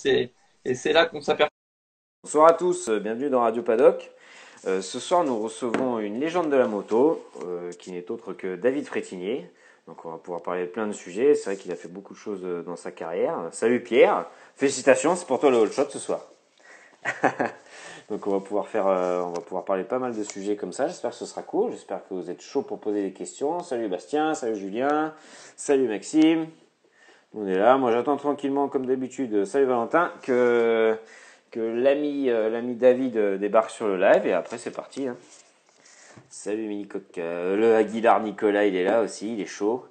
et c'est là qu'on s'aperçoit. Bonsoir à tous, bienvenue dans Radio Paddock. Ce soir, nous recevons une légende de la moto, qui n'est autre que David Frétinier. Donc, on va pouvoir parler de plein de sujets. C'est vrai qu'il a fait beaucoup de choses dans sa carrière. Salut Pierre, félicitations, c'est pour toi le All Shot ce soir. Donc, on va pouvoir parler de pas mal de sujets comme ça. J'espère que ce sera cool. J'espère que vous êtes chaud pour poser des questions. Salut Bastien, salut Julien, salut Maxime. On est là. Moi, j'attends tranquillement, comme d'habitude. Salut Valentin, que l'ami David débarque sur le live et après c'est parti. Hein. Salut Mini Coq. Le Aguilar Nicolas, il est là aussi, il est chaud.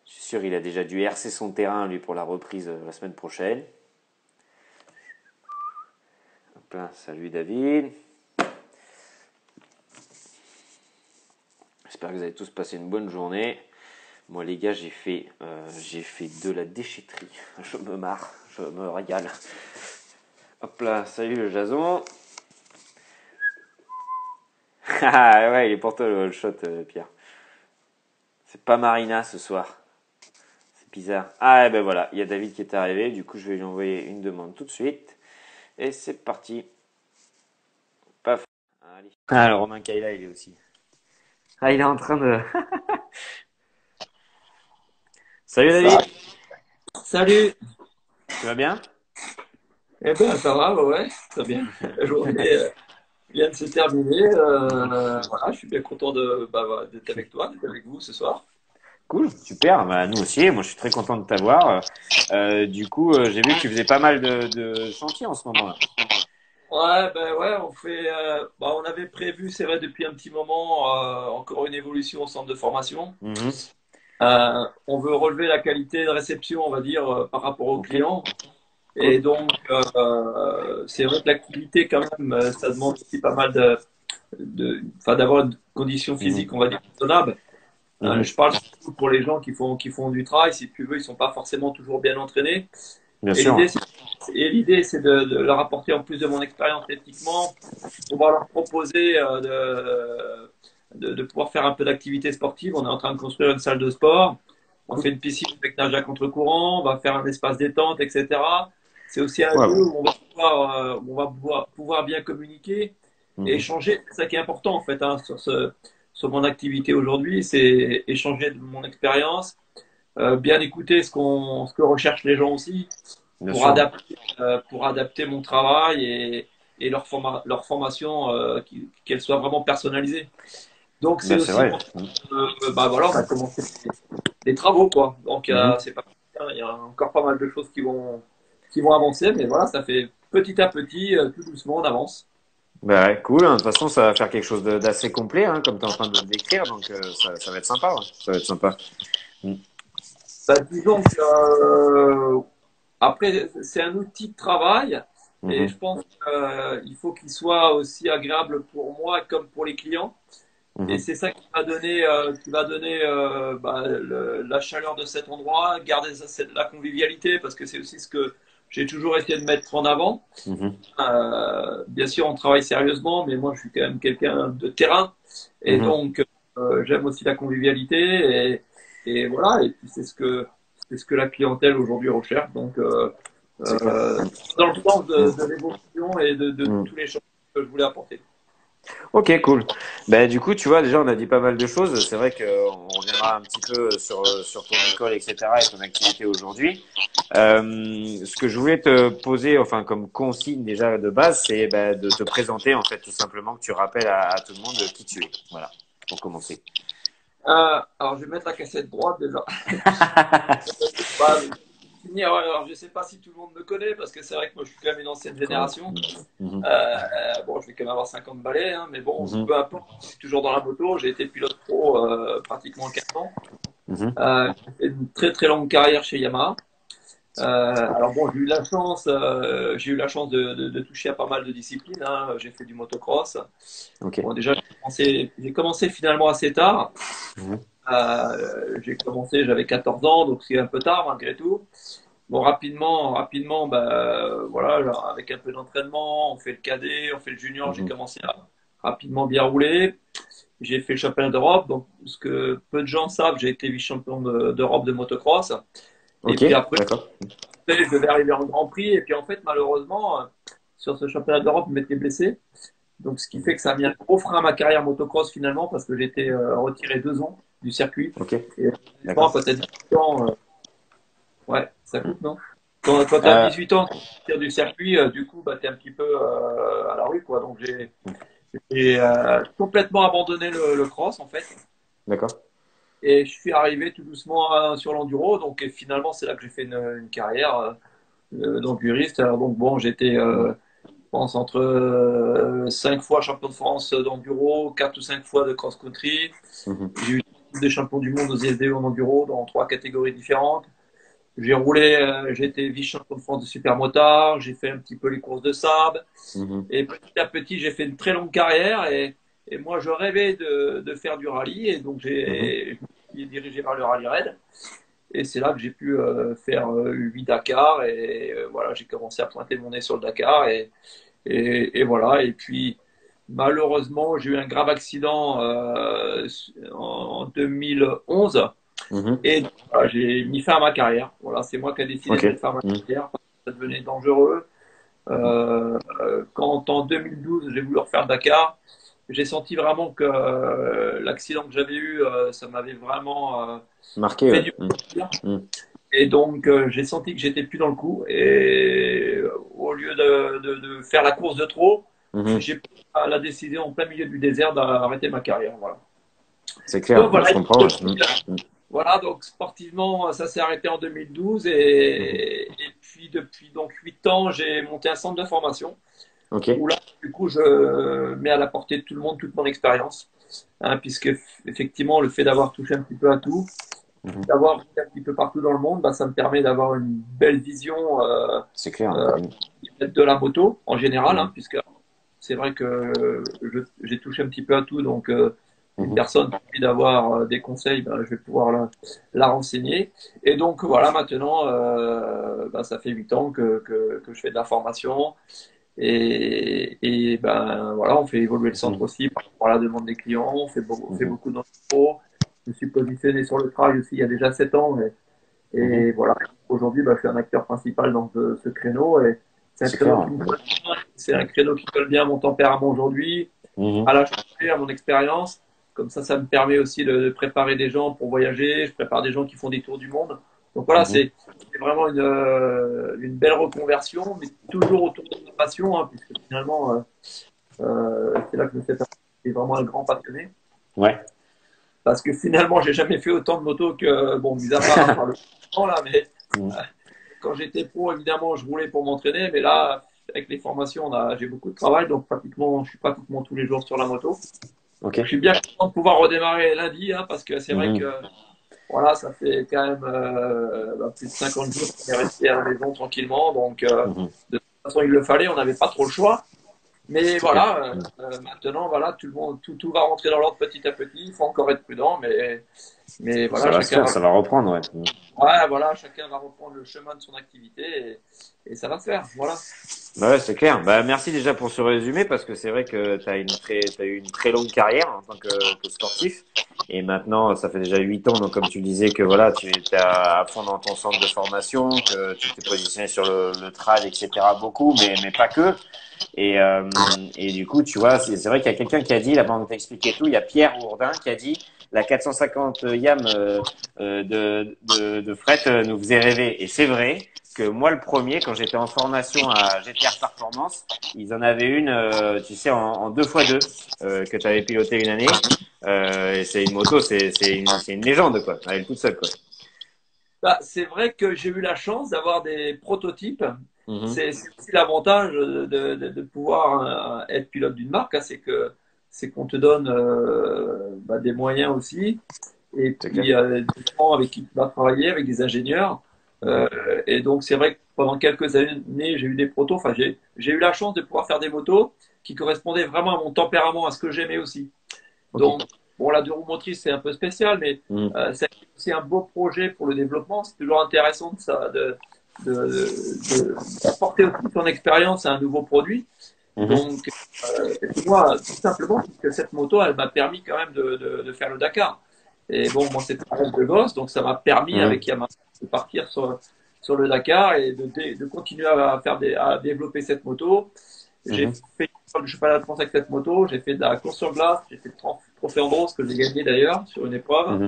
Je suis sûr il a déjà dû hercer son terrain lui pour la reprise la semaine prochaine. Hop là, salut David. J'espère que vous avez tous passé une bonne journée. Moi les gars, j'ai fait de la déchetterie. Je me marre, je me régale. Hop là, salut le Jason. Ah ouais, il est pour toi le all shot, Pierre. C'est pas Marina ce soir. C'est bizarre. Ah ben voilà, il y a David qui est arrivé. Du coup, je vais lui envoyer une demande tout de suite. Et c'est parti. Paf. Allez. Ah, le Romain Kaila, il est aussi. Ah, il est en train de... Salut David. Salut! Tu vas bien? Eh ben, ça va, ouais, très bien. La journée vient de se terminer. Voilà, je suis bien content d'être avec toi, d'être avec vous ce soir. Cool, super. Bah, nous aussi. Moi, je suis très content de t'avoir. Du coup, j'ai vu que tu faisais pas mal de chantiers en ce moment-là. Ouais, ben ouais, on avait prévu, c'est vrai, depuis un petit moment, encore une évolution au centre de formation. Mhm. On veut relever la qualité de réception, on va dire, par rapport aux Ok, clients. cool. Et donc, c'est vrai que l'activité, quand même, ça demande aussi pas mal d'avoir une condition Mhm. physique, on va dire, raisonnable. Mhm. Je parle surtout pour les gens qui font du trail, si tu veux, ils sont pas forcément toujours bien entraînés. Bien Et sûr. l'idée, c'est de leur apporter, en plus de mon expérience techniquement, on va leur proposer de pouvoir faire un peu d'activité sportive. On est en train de construire une salle de sport. On Cool. fait une piscine avec nage à contre-courant. On va faire un espace détente, etc. C'est aussi un Ouais, lieu bon. où on va pouvoir bien communiquer et Mhm. échanger. C'est ça qui est important, en fait, hein, sur mon activité aujourd'hui. C'est échanger de mon expérience, bien écouter ce que recherchent les gens aussi Bien pour sûr. adapter mon travail et leur formation, qu'elle soit vraiment personnalisée. Donc c'est Ben, c'est aussi vrai. pour ça que, bah voilà, on a commencé les travaux, quoi. Donc Mhm. c'est pas il y a encore pas mal de choses qui vont avancer, mais voilà, ça fait petit à petit, tout doucement, on avance. Bah ouais, cool. Hein. De toute façon, ça va faire quelque chose d'assez complet, hein, comme tu es en train de le décrire. Donc, ça va être sympa. Ouais. Ça va être sympa. Mm. Bah, disons que après, c'est un outil de travail et Mhm. je pense qu'il faut qu'il soit aussi agréable pour moi comme pour les clients. Et Mhm. c'est ça qui va donner la chaleur de cet endroit, garder la convivialité, parce que c'est aussi ce que j'ai toujours essayé de mettre en avant. Mhm. Bien sûr, on travaille sérieusement, mais moi, je suis quand même quelqu'un de terrain. Et Mhm. donc, j'aime aussi la convivialité. Et voilà, et puis c'est ce que la clientèle aujourd'hui recherche. Donc, C'est clair. dans le sens Mm. de l'évolution et de Mm. tous les choses que je voulais apporter. Ok, cool. Ben, du coup, tu vois, déjà, on a dit pas mal de choses. C'est vrai qu'on reviendra un petit peu sur ton école, etc., et ton activité aujourd'hui. Ce que je voulais te poser, enfin, comme consigne déjà de base, c'est ben, de te présenter, en fait, tout simplement, que tu rappelles à tout le monde qui tu es. Voilà, pour commencer. Alors, je vais mettre la cassette droite déjà. Bah, alors, je sais pas si tout le monde me connaît parce que c'est vrai que moi je suis quand même une ancienne Quand même. génération. Mhm. Bon, je vais quand même avoir 50 balais, hein, mais bon, Mhm. peu importe. Je suis toujours dans la moto. J'ai été pilote pro pratiquement 4 ans. Mhm. J'ai fait une très très longue carrière chez Yamaha. Alors bon, j'ai eu la chance de toucher à pas mal de disciplines, hein. J'ai fait du motocross. Ok. Bon, déjà, j'ai commencé finalement assez tard. Mhm. J'ai commencé, j'avais 14 ans, donc c'est un peu tard malgré tout. Bon, rapidement, bah, voilà, genre, avec un peu d'entraînement, on fait le cadet, on fait le junior. J'ai Mhm. commencé à rapidement bien rouler. J'ai fait le championnat d'Europe. Donc, ce que peu de gens savent, j'ai été vice-champion d'Europe de motocross. Et Ok, puis après, d'accord. je devais arriver en Grand Prix. Et puis en fait, malheureusement, sur ce championnat d'Europe, je m'étais blessé. Donc ce qui fait que ça a mis un gros frein à ma carrière motocross finalement, parce que j'étais retiré 2 ans du circuit. Ok. Et D'accord. quand tu as 18 ans, ouais, ça coûte, non? Quand tu as 18 ans, tu tires du circuit, du coup, bah, tu es un petit peu à la rue, quoi. Donc j'ai complètement abandonné le cross en fait. D'accord. Et je suis arrivé tout doucement sur l'enduro. Donc et finalement, c'est là que j'ai fait une carrière d'enduriste. Alors donc bon, j'étais, je pense, entre 5 fois champion de France d'enduro, 4 ou 5 fois de cross-country. Mhm. J'ai eu des champions du monde aux ISDE en enduro dans 3 catégories différentes. J'ai roulé, j'ai été vice-champion de France de supermotard, j'ai fait un petit peu les courses de sable. Mhm. Et petit à petit, j'ai fait une très longue carrière et moi, je rêvais de faire du rallye. Et donc, Mhm. je me suis dirigé vers le rallye raid. Et c'est là que j'ai pu faire 8 Dakar. Et voilà, j'ai commencé à pointer mon nez sur le Dakar. Et voilà. Et puis, malheureusement, j'ai eu un grave accident en 2011. Mhm. Et voilà, j'ai mis fin à ma carrière. Voilà, c'est moi qui ai décidé Ok. de mettre fin à ma Mhm. carrière parce que ça devenait dangereux. Mhm. Quand en 2012, j'ai voulu refaire Dakar, j'ai senti vraiment que l'accident que j'avais eu, ça m'avait vraiment Marqué, fait ouais. du Mhm. plaisir. Mhm. Et donc, j'ai senti que j'étais plus dans le coup. Et au lieu de faire la course de trop, Mhm. j'ai pris la décision en plein milieu du désert d'arrêter ma carrière. Voilà. C'est clair, Donc ouais, voilà, je comprends. Ouais. Mhm. Mhm. voilà, donc sportivement, ça s'est arrêté en 2012 Mhm. et puis depuis donc 8 ans, j'ai monté un centre de formation Ok. où là, du coup, je mets à la portée de tout le monde toute mon expérience, hein, puisque effectivement, le fait d'avoir touché un petit peu à tout, Mhm. d'avoir été un petit peu partout dans le monde, bah, ça me permet d'avoir une belle vision C'est clair. euh, de la moto en général, hein, Mhm. puisque c'est vrai que j'ai touché un petit peu à tout, donc une Mhm. personne qui a envie d'avoir des conseils, ben, je vais pouvoir la renseigner. Et donc voilà, maintenant, ben, ça fait 8 ans que je fais de la formation. Et ben voilà, on fait évoluer le centre Mhm. aussi par rapport à la demande des clients. On fait Mhm. beaucoup d'infos. Je me suis positionné sur le trail aussi il y a déjà 7 ans. Mhm. Et voilà, aujourd'hui, bah, je suis un acteur principal dans ce créneau. Et c'est un C'est clair, créneau ouais. qui me colle bien. C'est un créneau qui colle bien à mon tempérament aujourd'hui, Mhm. à la journée, à mon expérience. Comme ça me permet aussi de préparer des gens pour voyager. Je prépare des gens qui font des tours du monde. Donc voilà, Mhm. c'est vraiment une belle reconversion, mais toujours autour de ma passion, hein, puisque finalement, c'est là que je me suis aperçu que j'étais vraiment un grand passionné. Ouais. Parce que finalement, j'ai jamais fait autant de motos que, bon, mis à part à part le temps, là, mais Mhm. quand j'étais pro, évidemment, je roulais pour m'entraîner, mais là, avec les formations, j'ai beaucoup de travail, donc pratiquement, je suis pratiquement tous les jours sur la moto. Ok. Donc, je suis bien content de pouvoir redémarrer lundi, hein, parce que c'est vrai Mhm. que voilà, ça fait quand même plus de 50 jours qu'on est resté à la maison tranquillement, donc Mhm. de toute façon, il le fallait, on n'avait pas trop le choix. Mais C'est clair. voilà, maintenant, voilà, tout le monde, tout va rentrer dans l'ordre petit à petit. Il faut encore être prudent, mais Ça voilà, va se faire, ça va reprendre, ouais. Mhm. ouais, voilà, chacun va reprendre le chemin de son activité et ça va se faire. Voilà. Bah ouais, c'est clair. Bah, merci déjà pour ce résumé parce que c'est vrai que t'as eu une très longue carrière en tant que sportif. Et maintenant, ça fait déjà 8 ans, donc comme tu le disais, que voilà, tu es à fond dans ton centre de formation, que tu t'es positionné sur le trad, etc. beaucoup, mais pas que. Et du coup, tu vois, c'est vrai qu'il y a quelqu'un qui a dit, là, pendant que t'expliquais tout, il y a Pierre Ourdin qui a dit, la 450 YAM de fret nous faisait rêver. Et c'est vrai que moi, le premier, quand j'étais en formation à GTR Performance, ils en avaient une, tu sais, en 2x2 que tu avais piloté une année. Et c'est une moto, c'est une légende, quoi. Elle est toute seule, quoi. Bah, c'est vrai que j'ai eu la chance d'avoir des prototypes. Mhm. C'est aussi l'avantage de pouvoir être pilote d'une marque, hein, c'est qu'on te donne bah, des moyens aussi. Et C'est clair. puis des gens avec qui tu vas travailler, avec des ingénieurs. Mhm. Et donc c'est vrai que pendant quelques années, j'ai eu des protos. Enfin, j'ai eu la chance de pouvoir faire des motos qui correspondaient vraiment à mon tempérament, à ce que j'aimais aussi. Ok. Donc, bon, la deux roues motrices, c'est un peu spécial, mais Mhm. c'est aussi un beau projet pour le développement. C'est toujours intéressant d'apporter aussi son expérience à un nouveau produit. Mhm. Donc, moi, tout simplement, parce que cette moto, elle m'a permis quand même de faire le Dakar. Et bon, moi, c'était un rêve de gosse, donc ça m'a permis, Mhm. avec Yamaha, de partir sur le Dakar et de continuer à développer cette moto. J'ai fait je suis pas à la France avec cette moto, j'ai fait de la course sur glace, j'ai fait le trophée Andros que j'ai gagné d'ailleurs sur une épreuve.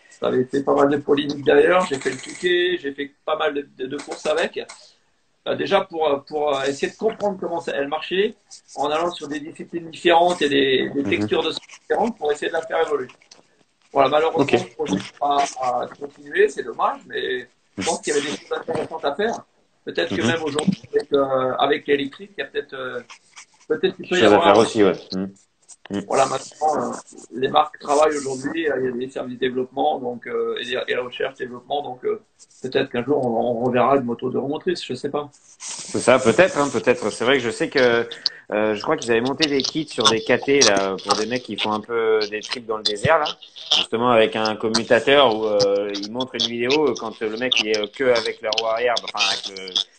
Ça avait fait pas mal de polémiques d'ailleurs, j'ai fait le Touquet, j'ai fait pas mal de courses avec. Déjà pour essayer de comprendre comment elle marchait, en allant sur des disciplines différentes et des textures de différentes pour essayer de la faire évoluer. Voilà, malheureusement, le projet a continué, c'est dommage, mais je pense qu'il y avait des choses intéressantes à faire. Peut-être que même aujourd'hui, avec l'électrique, il y a peut-être qu'il peut y Chose à avoir faire aussi, ouais. voilà, maintenant, les marques travaillent aujourd'hui, il y a des services de développement donc, et la recherche développement, donc peut-être qu'un jour on reverra une moto de remotrice, je sais pas. C'est ça, peut-être, hein, peut-être. C'est vrai que je sais que je crois qu'ils avaient monté des kits sur des KT là pour des mecs qui font un peu des trips dans le désert là, justement avec un commutateur où ils montrent une vidéo quand le mec il est que avec la roue arrière, enfin avec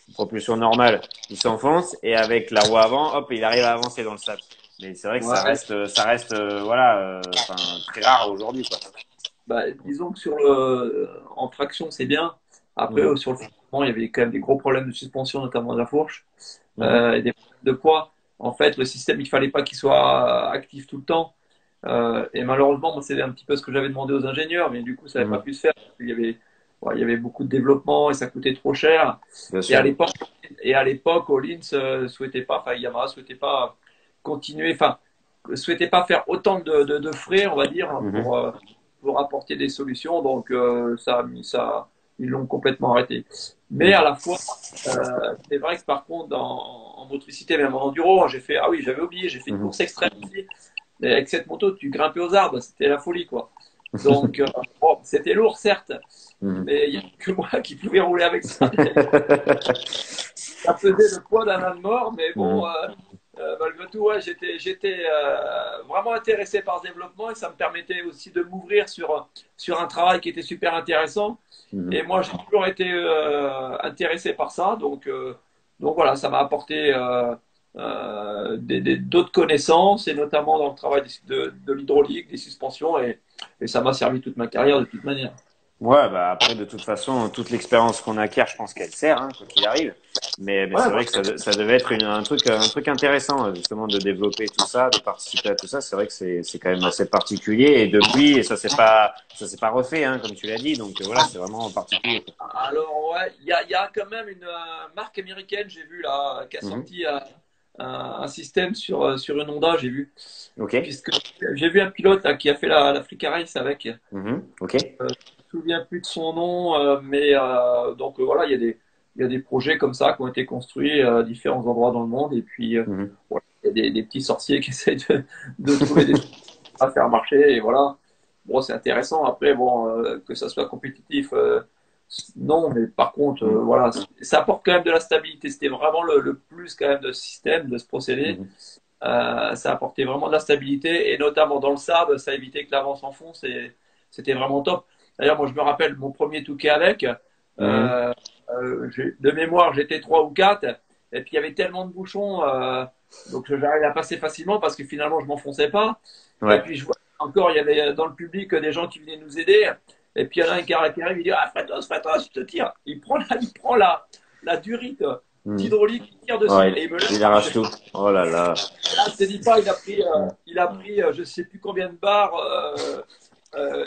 la propulsion normale, il s'enfonce et avec la roue avant, hop, il arrive à avancer dans le sable. Mais c'est vrai que Ouais. ça reste, voilà, enfin très rare aujourd'hui quoi. Bah, disons que en traction c'est bien. Après Mhm. sur le fonctionnement, il y avait quand même des gros problèmes de suspension, notamment de la fourche, Mhm. et des problèmes de poids. En fait, le système, il fallait pas qu'il soit actif tout le temps. Et malheureusement, moi, c'est un petit peu ce que j'avais demandé aux ingénieurs, mais du coup, ça n'avait pas Mhm. pu se faire. Il y avait beaucoup de développement et ça coûtait trop cher. Bien Et à sûr. l'époque, et à l'époque, Collins souhaitait pas, enfin Yamaha souhaitait pas continuer, enfin souhaitait pas faire autant de frais, on va dire, hein, Mhm. pour apporter des solutions. Donc ça a mis ça, ils l'ont complètement arrêté. Mais à Mhm. la fois, c'est vrai que par contre, en motricité, même en enduro, j'ai fait, ah oui, j'avais oublié, j'ai fait une Mhm. course extrême aussi. Mais avec cette moto, tu grimpais aux arbres, c'était la folie, quoi. Donc, bon, c'était lourd, certes, Mhm. mais il n'y a que moi qui pouvais rouler avec ça. Ça pesait le poids d'un âne mort, mais bon, Mhm. malgré tout, ouais, j'étais vraiment intéressé par ce développement et ça me permettait aussi de m'ouvrir sur un travail qui était super intéressant. Mhm. Et moi, j'ai toujours été intéressé par ça, donc voilà, ça m'a apporté d'autres connaissances et notamment dans le travail de l'hydraulique, des suspensions et ça m'a servi toute ma carrière de toute manière. Ouais, bah après, de toute façon, toute l'expérience qu'on acquiert, je pense qu'elle sert, hein, quoi qu'il arrive. Mais Ouais, c'est voilà. vrai que ça devait être un truc intéressant, justement, de développer tout ça, de participer à tout ça. C'est vrai que c'est quand même assez particulier. Et depuis, et ça s'est pas refait, hein, comme tu l'as dit. Donc voilà, c'est vraiment particulier, quoi. Alors, ouais, il y a quand même une marque américaine, j'ai vu là, qui a Mhm. sorti un système sur une Honda, j'ai vu. Ok. Puisque j'ai vu un pilote là, qui a fait l'Africa Race avec. Mhm. Ok. Je me souviens plus de son nom, mais donc voilà, il y a des projets comme ça qui ont été construits à différents endroits dans le monde. Et puis, Mhm. voilà, il y a des petits sorciers qui essayent de trouver des choses à faire marcher. Et voilà. Bon, c'est intéressant. Après, bon, que ça soit compétitif, non, mais par contre, Mhm. voilà, ça apporte quand même de la stabilité. C'était vraiment le plus quand même de ce système, de ce procédé. Mhm. Ça apportait vraiment de la stabilité et notamment dans le sable, ça évitait que l'avant s'enfonce et c'était vraiment top. D'ailleurs, moi, je me rappelle mon premier Touquet avec. Mhm. Euh, de mémoire, j'étais 3 ou 4 et puis il y avait tellement de bouchons, donc j'arrivais à passer facilement parce que finalement, je m'enfonçais pas. Et Ouais. puis, je vois encore, il y avait dans le public des gens qui venaient nous aider. Et puis, il y en a un qui arrive, il dit, ah, Frétos, je te tire. Il prend la durite Mhm. d'hydraulique, il tire dessus Ouais. et il me Il lâche. arrache tout. Oh là là. Là, je te dis pas, il a pris je sais plus combien de bars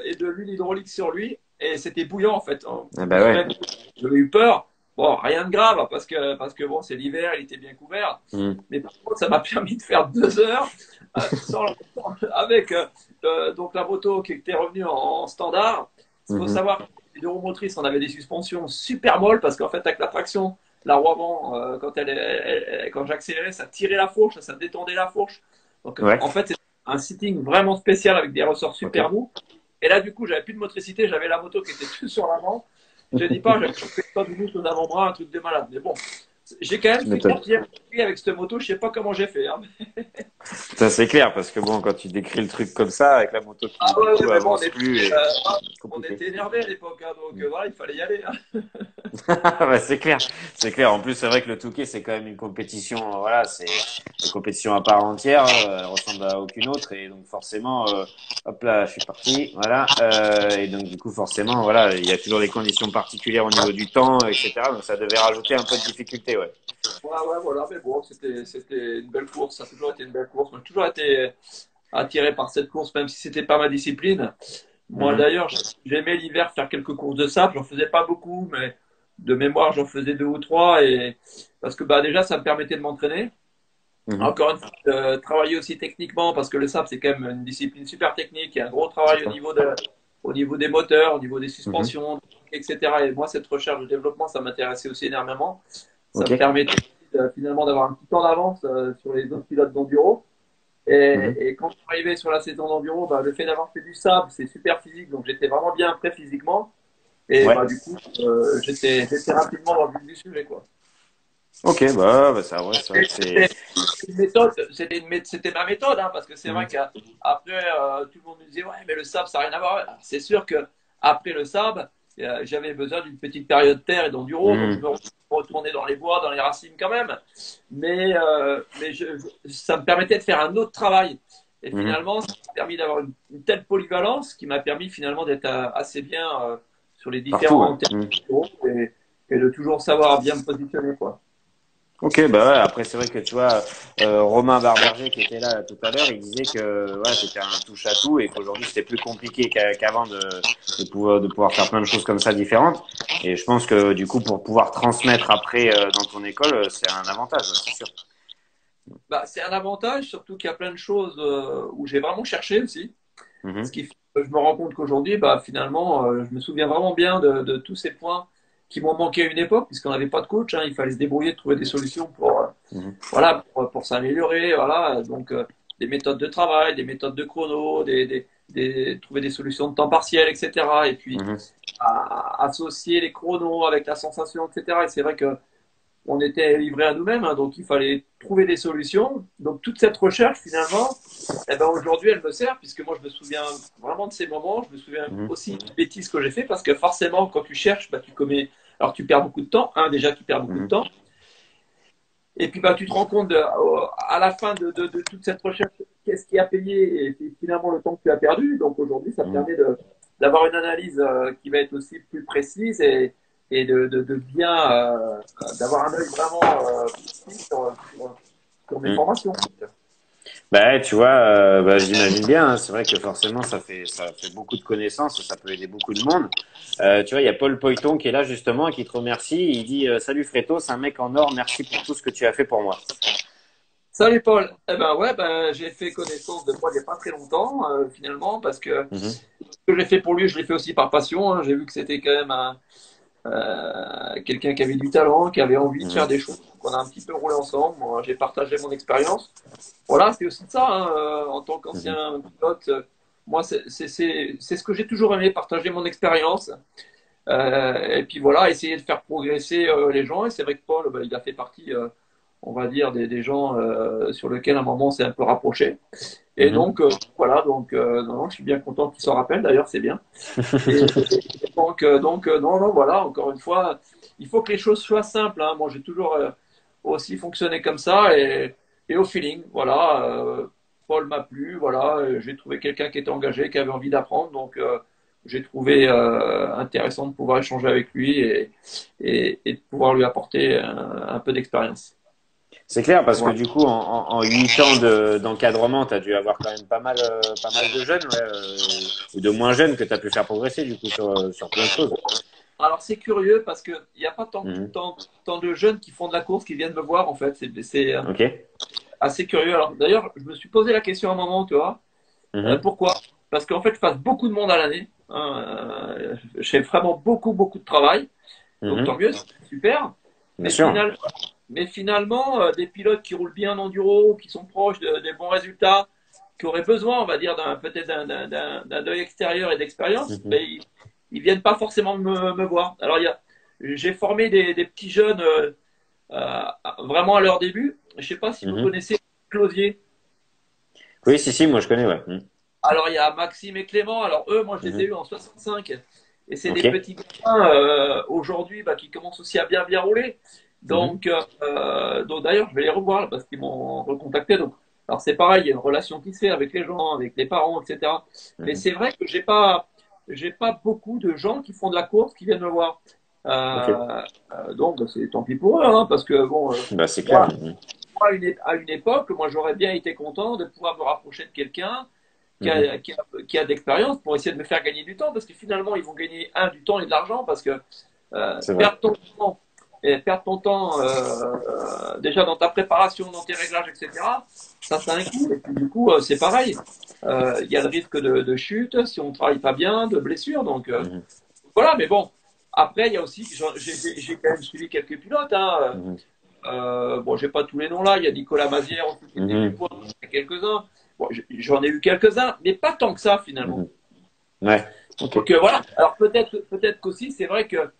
et de l'huile hydraulique sur lui, et c'était bouillant en fait, hein. Ah Je me bah suis ouais. même, j'avais eu peur. Bon, rien de grave parce que bon, c'est l'hiver, il était bien couvert. Mhm. Mais par contre, ça m'a permis de faire 2 heures sans, avec donc la moto qui était revenue en standard. Il faut Mhm. savoir que les deux roues motrices, on avait des suspensions super molles parce qu'en fait, avec la traction, la roue avant, quand j'accélérais, ça tirait la fourche, ça détendait la fourche. Donc Ouais. en fait, c'est un sitting vraiment spécial avec des ressorts Ok. super mous. Et là, du coup, j'avais plus de motricité, j'avais la moto qui était tout sur l'avant. Je dis pas, j'avais chopé pas du tout aux avant-bras, un truc de malade. Mais bon, J'ai quand même Tu fait m'étonnes. 4e avec cette moto, je sais pas comment j'ai fait. Hein. Ça, c'est clair, parce que bon, quand tu décris le truc comme ça, avec la moto qui, Ah du ouais, coup, ouais, mais bon, avance plus, et on compliqué. était énervés à l'époque, hein, donc voilà, il fallait y aller. Hein. Ouais, c'est clair, c'est clair. En plus, c'est vrai que le Touquet, c'est quand même une compétition, voilà, c'est une compétition à part entière, elle ressemble à aucune autre, et donc forcément, hop là, je suis parti, voilà, et donc du coup, forcément, voilà, il y a toujours des conditions particulières au niveau du temps, etc. Donc ça devait rajouter un peu de difficulté, ouais. Ouais, ouais, voilà, mais bon, c'était une belle course, ça a toujours été une belle course. Moi, j'ai toujours été attiré par cette course, même si c'était pas ma discipline. Moi, Mhm, d'ailleurs, j'aimais l'hiver faire quelques courses de sable. J'en faisais pas beaucoup, mais de mémoire, j'en faisais 2 ou 3. Et parce que bah déjà, ça me permettait de m'entraîner. mhm, Encore une fois, travailler aussi techniquement, parce que le sable, c'est quand même une discipline super technique. Il y a un gros travail au niveau des moteurs, au niveau des mhm. suspensions, etc. Et moi, cette recherche de développement, ça m'intéressait aussi énormément. Ça Ok. me permettait finalement d'avoir un petit temps d'avance sur les autres pilotes d'enduro. Mhm. Et quand je suis arrivé sur la saison d'enduro, bah, le fait d'avoir fait du sable, c'est super physique, donc j'étais vraiment bien prêt physiquement. Et Ouais. bah, du coup, j'étais rapidement dans le vif du sujet, quoi. Ok, bah, ça, ouais, c'est vrai Et que c'est. c'était ma méthode, hein, parce que c'est vrai Mhm, qu'après, tout le monde me disait, ouais, mais le sable, ça n'a rien à voir. Alors, c'est sûr que après le sable, j'avais besoin d'une petite période terre et d'enduro, donc je mhm, me retournais dans les bois, dans les racines quand même. Mais ça me permettait de faire un autre travail. Et mhm. finalement, ça m'a permis d'avoir une telle polyvalence qui m'a permis finalement d'être assez bien sur les Partout, ouais. différents terrains Mhm. et de toujours savoir bien me positionner, quoi. Ok, bah ouais, après c'est vrai que tu vois, Romain Barberger qui était là tout à l'heure, il disait que ouais, c'était un touche à tout et qu'aujourd'hui c'était plus compliqué qu'avant de pouvoir faire plein de choses comme ça différentes. Et je pense que du coup pour pouvoir transmettre après dans ton école, c'est un avantage, ouais, c'est sûr. Bah, c'est un avantage, surtout qu'il y a plein de choses où j'ai vraiment cherché aussi. Ce Mhm, qui fait que je me rends compte qu'aujourd'hui, bah, finalement, je me souviens vraiment bien de tous ces points qui m'ont manqué à une époque, puisqu'on n'avait pas de coach. Hein, il fallait se débrouiller, trouver des solutions mhm, voilà, pour s'améliorer. Voilà, donc, des méthodes de travail, des méthodes de chrono, trouver des solutions de temps partiel, etc. Et puis, mhm, associer les chronos avec la sensation, etc. Et c'est vrai que on était livré à nous-mêmes, hein, donc il fallait trouver des solutions. Donc toute cette recherche, finalement, eh ben, aujourd'hui, elle me sert, puisque moi, je me souviens vraiment de ces moments. Je me souviens mhm, aussi des bêtises que j'ai fait, parce que forcément, quand tu cherches, bah, tu commets. Alors, tu perds beaucoup de temps. Hein, déjà, tu perds beaucoup de mhm, temps. Et puis, bah, tu te rends compte à la fin de toute cette recherche, qu'est-ce qui a payé et finalement le temps que tu as perdu. Donc, aujourd'hui, ça mhm. permet d'avoir une analyse qui va être aussi plus précise et de bien, d'avoir un œil vraiment précis sur mes Mhm. formations. Bah, ouais, tu vois, bah, j'imagine bien. Hein, c'est vrai que forcément, ça fait beaucoup de connaissances et ça peut aider beaucoup de monde. Tu vois, il y a Paul Poiton qui est là justement et qui te remercie. Il dit Salut Fréto, c'est un mec en or. Merci pour tout ce que tu as fait pour moi. Salut Paul. Eh ben ouais, ben, j'ai fait connaissance de moi il n'y a pas très longtemps, finalement, parce que Mhm, ce que j'ai fait pour lui, je l'ai fait aussi par passion. Hein. J'ai vu que c'était quand même quelqu'un qui avait du talent, qui avait envie de faire mhm, des choses. Donc, on a un petit peu roulé ensemble. Moi, j'ai partagé mon expérience. Voilà, c'est aussi ça, hein, en tant mhm, qu'ancien pilote. Moi, c'est ce que j'ai toujours aimé, partager mon expérience. Et puis voilà, essayer de faire progresser les gens. Et c'est vrai que Paul, ben, il a fait partie, on va dire, des gens sur lesquels à un moment on s'est un peu rapproché. Et mhm. donc, voilà, donc non, non, je suis bien content qu'il s'en rappelle, d'ailleurs, c'est bien. Et donc non, non, voilà, encore une fois, il faut que les choses soient simples. Hein. Moi, j'ai toujours aussi fonctionné comme ça et au feeling. Voilà, Paul m'a plu, voilà, j'ai trouvé quelqu'un qui était engagé, qui avait envie d'apprendre, donc j'ai trouvé intéressant de pouvoir échanger avec lui et de pouvoir lui apporter un peu d'expérience. C'est clair parce que Voilà. du coup, en 8 ans d'encadrement, tu as dû avoir quand même pas mal de jeunes, ouais, ou de moins jeunes que tu as pu faire progresser du coup sur plein de choses. Alors c'est curieux parce qu'il n'y a pas Mhm. tant de jeunes qui font de la course qui viennent me voir en fait. C'est Ok. assez curieux. Alors d'ailleurs, je me suis posé la question à un moment, tu vois, Mhm. pourquoi? Parce qu'en fait, je passe beaucoup de monde à l'année. Hein, je fais vraiment beaucoup de travail. Donc tant Mhm. mieux, c'est super. Bien Mais, sûr. final- mais finalement, des pilotes qui roulent bien en enduro, qui sont proches des bons résultats, qui auraient besoin, on va dire, peut-être d'un œil extérieur et d'expérience, Mhm. ben, ils viennent pas forcément me voir. Alors j'ai formé des petits jeunes vraiment à leur début. Je ne sais pas si vous Mhm. connaissez Closier. Oui, si, moi je connais, ouais. Mhm. Alors, il y a Maxime et Clément. Alors, eux, moi, je les ai Mhm. eus en 65. Et c'est des Ok. petits copains aujourd'hui qui commencent aussi à bien, bien rouler. Mhm. Donc d'ailleurs, je vais les revoir là, parce qu'ils m'ont recontacté. Donc, alors, c'est pareil, il y a une relation qui se fait avec les gens, avec les parents, etc. Mais Mhm. c'est vrai que j'ai pas beaucoup de gens qui font de la course qui viennent me voir. Ok. Donc, bah, c'est tant pis pour eux, hein, parce que bon, Bah, c'est clair. moi, Mhm. à une époque, moi, j'aurais bien été content de pouvoir me rapprocher de quelqu'un Mhm. qui a d'expérience pour essayer de me faire gagner du temps, parce que finalement, ils vont gagner du temps et de l'argent, parce que C'est vrai. perdre ton temps, perdre ton temps déjà dans ta préparation, dans tes réglages, etc., ça a un coût. Et puis du coup, c'est pareil. Il y a le risque de chute si on ne travaille pas bien, de blessure. Donc Mhm. voilà, mais bon. Après, il y a aussi, j'ai quand même suivi quelques pilotes. Hein. Mhm. Bon, j'ai pas tous les noms là. Il y a Nicolas Mazière aussi qui était venu Mhm. pour quelques-uns. Bon, j'en ai eu quelques-uns, mais pas tant que ça finalement. Mhm. Ouais. Ok. Donc voilà. Alors peut-être qu'aussi, c'est vrai que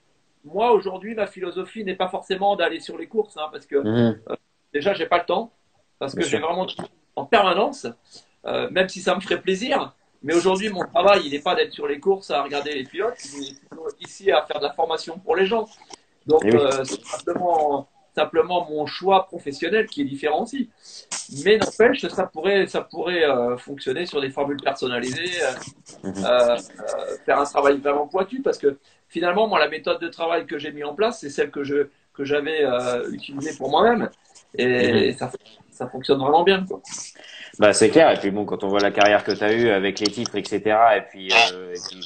moi aujourd'hui, ma philosophie n'est pas forcément d'aller sur les courses, hein, parce que Mhm. déjà j'ai pas le temps, parce Bien que j'ai sûr. vraiment en permanence, même si ça me ferait plaisir. Mais aujourd'hui, mon travail, il n'est pas d'être sur les courses à regarder les pilotes, il est plutôt ici à faire de la formation pour les gens. Eh Donc oui. c'est simplement mon choix professionnel qui est différent aussi. Mais n'empêche, ça pourrait fonctionner sur des formules personnalisées, Mhm. faire un travail vraiment pointu, parce que finalement, moi, la méthode de travail que j'ai mis en place, c'est celle que j'avais utilisée pour moi-même, et Mhm. ça fonctionne vraiment bien, quoi. Bah, c'est clair. Et puis bon, quand on voit la carrière que tu as eue avec les titres, etc., et puis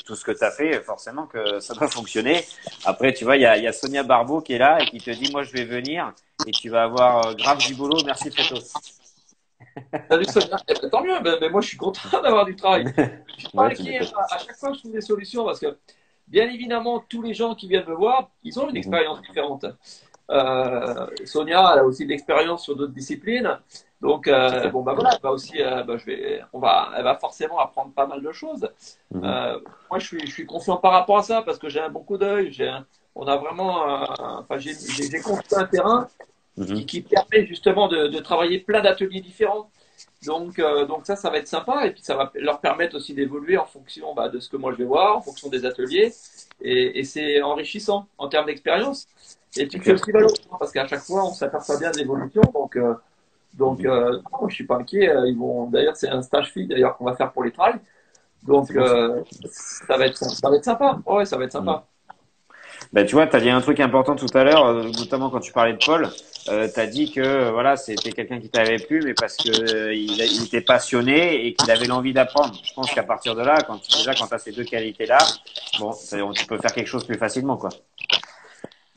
tout ce que tu as fait, forcément que ça doit fonctionner. Après, tu vois, il y a Sonia Barbeau qui est là et qui te dit, moi, je vais venir et tu vas avoir grave du boulot. Merci, Frétos. Salut Sonia. Eh ben, tant mieux, mais moi je suis content d'avoir du travail. Je suis pas Ouais, tu inquiet, hein. m'étonnes. À chaque fois je trouve des solutions, parce que bien évidemment tous les gens qui viennent me voir, ils ont une Mhm. expérience différente. Sonia, elle a aussi de l'expérience sur d'autres disciplines. Donc, C'est clair. bon, bah voilà, elle va aussi, elle va forcément apprendre pas mal de choses. Mhm. Euh, Moi, je suis confiant par rapport à ça, parce que j'ai un bon coup d'œil. On a vraiment, j'ai construit un terrain Mhm. qui permet justement de travailler plein d'ateliers différents. Donc ça va être sympa, et puis ça va leur permettre aussi d'évoluer en fonction de ce que moi je vais voir, en fonction des ateliers, et c'est enrichissant en termes d'expérience. Et C'est puis c'est clair. aussi valorisant, parce qu'à chaque fois on s'aperçoit bien de l'évolution, Mhm. non, je suis pas inquiet. Ils vont, d'ailleurs c'est un stage fille d'ailleurs qu'on va faire pour les trails, C'est donc bon ça. ça va être sympa. Ouais, ça va être Mhm. sympa. Bah, tu vois, tu as dit un truc important tout à l'heure, notamment quand tu parlais de Paul. Tu as dit que voilà, c'était quelqu'un qui t'avait plu, mais parce que il était passionné et qu'il avait l'envie d'apprendre. Je pense qu'à partir de là, déjà quand tu as ces deux qualités-là, bon, tu peux faire quelque chose plus facilement, quoi.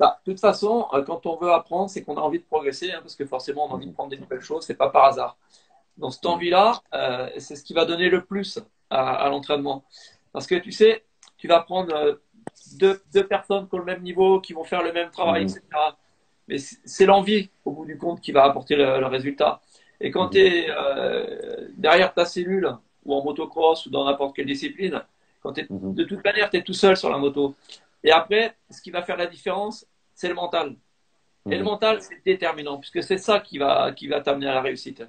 De toute façon, quand on veut apprendre, c'est qu'on a envie de progresser, hein, parce que forcément on a envie de Mhm. prendre des nouvelles choses, c'est pas par hasard. Dans cette Mhm. envie-là, c'est ce qui va donner le plus à l'entraînement. Parce que tu sais, tu vas prendre deux personnes qui ont le même niveau, qui vont faire le même travail, Mhm. etc. Mais c'est l'envie, au bout du compte, qui va apporter le résultat. Et quand tu Mhm. es derrière ta cellule, ou en motocross, ou dans n'importe quelle discipline, Mhm. de toute manière, tu es tout seul sur la moto. Et après, ce qui va faire la différence, c'est le mental. Et le Mhm. mental, c'est déterminant, puisque c'est ça qui va t'amener à la réussite.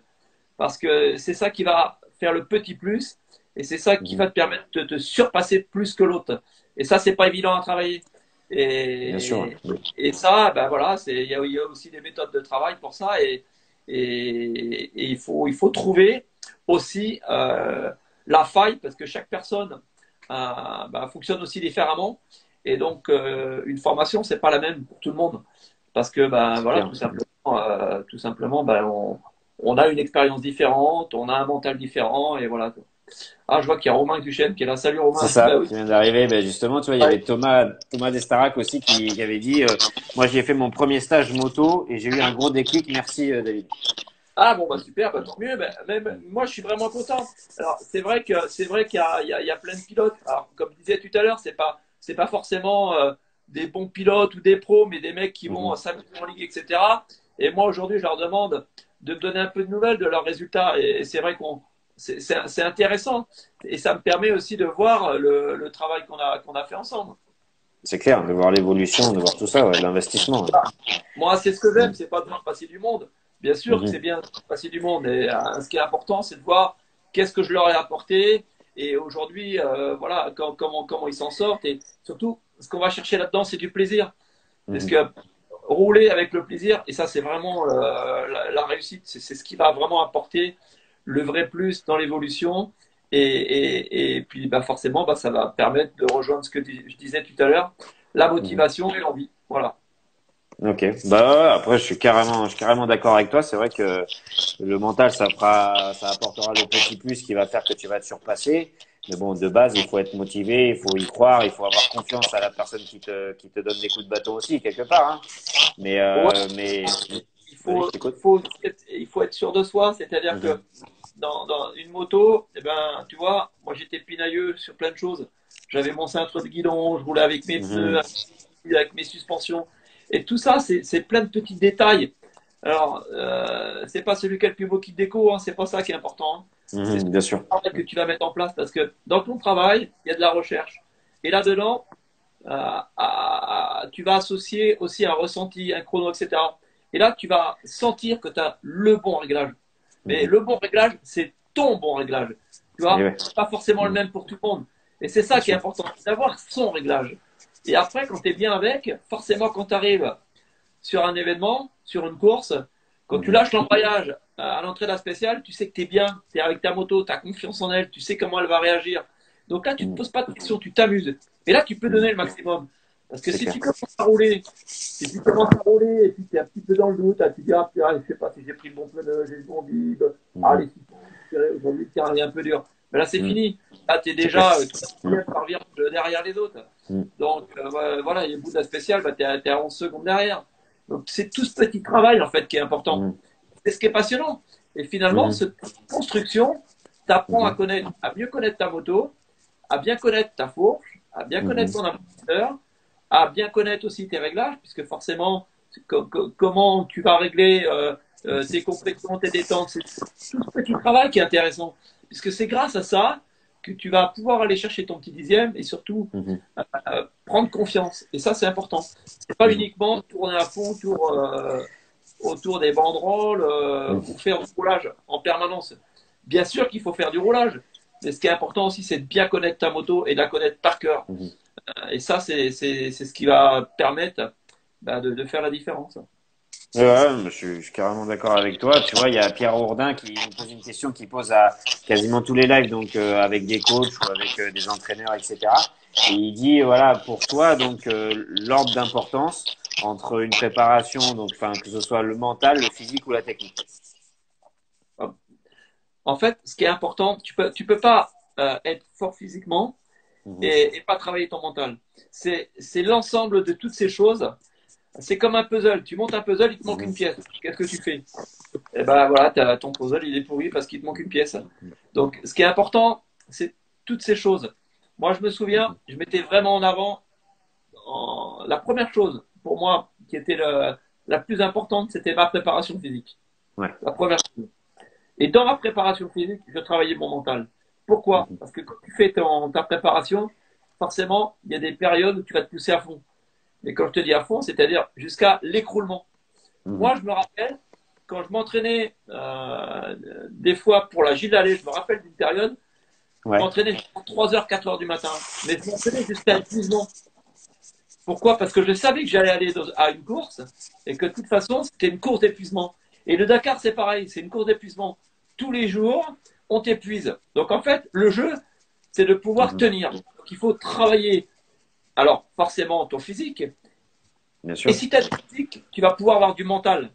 Parce que c'est ça qui va faire le petit plus, et c'est ça qui Mhm. va te permettre de te surpasser plus que l'autre. Et ça, c'est pas évident à travailler. Bien sûr. Ouais. Et, Mhm. et ça, ben voilà, il y a aussi des méthodes de travail pour ça, et il faut trouver aussi la faille, parce que chaque personne fonctionne aussi différemment. Et donc, une formation, c'est pas la même pour tout le monde. Parce que, ben C'est voilà, clair. tout simplement, on a une expérience différente, on a un mental différent, et voilà. Ah, je vois qu'il y a Romain Duchesne qui est là. Salut C'est Romain. ça Ben oui. qui vient d'arriver. Ben justement, tu vois, il y Ouais. avait Thomas Destarac aussi qui avait dit, moi j'ai fait mon premier stage moto et j'ai eu un gros déclic. Merci David. Ah bon, bah super, tant mieux. Même moi, je suis vraiment content. Alors, c'est vrai qu'il y a plein de pilotes. Alors, comme je disais tout à l'heure, c'est pas forcément des bons pilotes ou des pros, mais des mecs qui vont Mhm. s'amuser en ligue, etc. Et moi, aujourd'hui, je leur demande de me donner un peu de nouvelles de leurs résultats. Et c'est vrai c'est intéressant. Et ça me permet aussi de voir le travail qu'on a fait ensemble. C'est clair, de voir l'évolution, de voir tout ça, ouais, l'investissement. Ouais. Moi, c'est ce que j'aime, c'est pas de voir passer du monde. Bien sûr que Mhm. c'est bien de passer du monde, et ce qui est important, c'est de voir qu'est-ce que je leur ai apporté, et aujourd'hui, voilà, comment ils s'en sortent, et surtout, ce qu'on va chercher là-dedans, c'est du plaisir. Parce Mhm. que rouler avec le plaisir, et ça, c'est vraiment la réussite, c'est ce qui va vraiment apporter le vrai plus dans l'évolution, et puis bah, forcément, bah, ça va permettre de rejoindre ce que je disais tout à l'heure, la Mhm. motivation et l'envie. Voilà. Ok. Bah ouais, après, je suis carrément d'accord avec toi. C'est vrai que le mental, ça apportera le petit plus qui va faire que tu vas te surpasser. Mais bon, de base, il faut être motivé, il faut y croire, il faut avoir confiance à la personne qui te donne des coups de bâton aussi, quelque part, hein. Ouais, Mais, vas-y, je il t'écoute. faut, il faut être sûr de soi, c'est-à-dire que Mhm. dans une moto, eh ben, tu vois, moi j'étais pinailleux sur plein de choses. J'avais mon cintre de guidon, je roulais avec mes pneus, Mhm. avec mes suspensions. Et tout ça, c'est plein de petits détails. Alors, c'est pas celui qui est le plus beau kit déco, hein, c'est pas ça qui est important, hein. C'est ce Mhm, bien sûr. que tu vas mettre en place parce que dans ton travail, il y a de la recherche. Et là-dedans, tu vas associer aussi un ressenti, un chrono, etc. Et là, tu vas sentir que tu as le bon réglage. Mais Mhm. le bon réglage, c'est ton bon réglage. Tu Et vois, ouais, c'est pas forcément le mhm, même pour tout le monde. Et c'est bien ça qui est sûr. important, d'avoir son réglage. Et après, quand tu es bien avec, forcément, quand tu arrives sur un événement, sur une course, quand tu Mhm. lâches l'embrayage à l'entrée de la spéciale, tu sais que tu es bien, tu es avec ta moto, tu as confiance en elle, tu sais comment elle va réagir. Donc là, tu ne te Mhm. poses pas de questions, tu t'amuses. Et là, tu peux Mhm. donner le maximum. Parce que C'est si clair. tu commences à rouler, et puis tu es un petit peu dans le doute, tu dis, ah, je sais pas si j'ai pris le bon pneu, j'ai le bon bib, ah, Mhm. les aujourd'hui, tiens, il est un peu dur. Mais là, c'est Mhm. fini. Là, tu es C'est clair. déjà Mhm. par virage derrière les autres. Mhm. Donc, voilà, et au bout de la spéciale, bah, tu es, à 11 secondes derrière. Donc, c'est tout ce petit travail, en fait, qui est important. Mhm. C'est ce qui est passionnant. Et finalement, Mhm. cette construction t'apprend à Mhm. connaître, à mieux connaître ta moto, à bien connaître ta fourche, à bien connaître Mhm. ton amortisseur, à bien connaître aussi tes réglages, puisque forcément, comment tu vas régler tes compressions, tes détentes, c'est tout ce petit travail qui est intéressant, puisque c'est grâce à ça que tu vas pouvoir aller chercher ton petit dixième et surtout Mhm. prendre confiance. Et ça, c'est important. C'est pas Mhm. uniquement tourner à fond autour des banderoles Mhm. ou faire du roulage en permanence. Bien sûr qu'il faut faire du roulage, mais ce qui est important aussi, c'est de bien connaître ta moto et de la connaître par cœur. Mhm. Et ça, c'est ce qui va permettre bah, de faire la différence. Ouais, ouais, je suis carrément d'accord avec toi. Tu vois, il y a Pierre Ourdin qui nous pose une question qu'il pose à quasiment tous les lives, donc avec des coachs ou avec des entraîneurs, etc. Et il dit, voilà, pour toi, donc l'ordre d'importance entre une préparation, donc enfin que ce soit le mental, le physique ou la technique. En fait, ce qui est important, tu peux pas être fort physiquement Mhm. et pas travailler ton mental. C'est l'ensemble de toutes ces choses. C'est comme un puzzle. Tu montes un puzzle, il te manque Mhm. une pièce. Qu'est-ce que tu fais? Eh ben voilà, ton puzzle, il est pourri parce qu'il te manque une pièce. Donc, ce qui est important, c'est toutes ces choses. Moi, je me souviens, Mhm. je mettais vraiment en avant la première chose pour moi qui était la plus importante, c'était ma préparation physique. Ouais. La première chose. Et dans ma préparation physique, je travaillais mon mental. Pourquoi? Mhm. Parce que quand tu fais ta préparation, forcément, il y a des périodes où tu vas te pousser à fond. Mais quand je te dis à fond, c'est-à-dire jusqu'à l'écroulement. Mhm. Moi, je me rappelle, quand je m'entraînais des fois pour la Gilles Allais, je me rappelle d'une période, je Ouais. m'entraînais jusqu'à 3 heures, 4 heures du matin. Mais je m'entraînais jusqu'à épuisement. Pourquoi? Parce que je savais que j'allais aller à une course et que de toute façon, c'était une course d'épuisement. Et le Dakar, c'est pareil, c'est une course d'épuisement. Tous les jours, on t'épuise. Donc en fait, le jeu, c'est de pouvoir Mhm. tenir. Donc il faut travailler, alors forcément, ton physique. Bien Et sûr. si tu as du physique, tu vas pouvoir avoir du mental.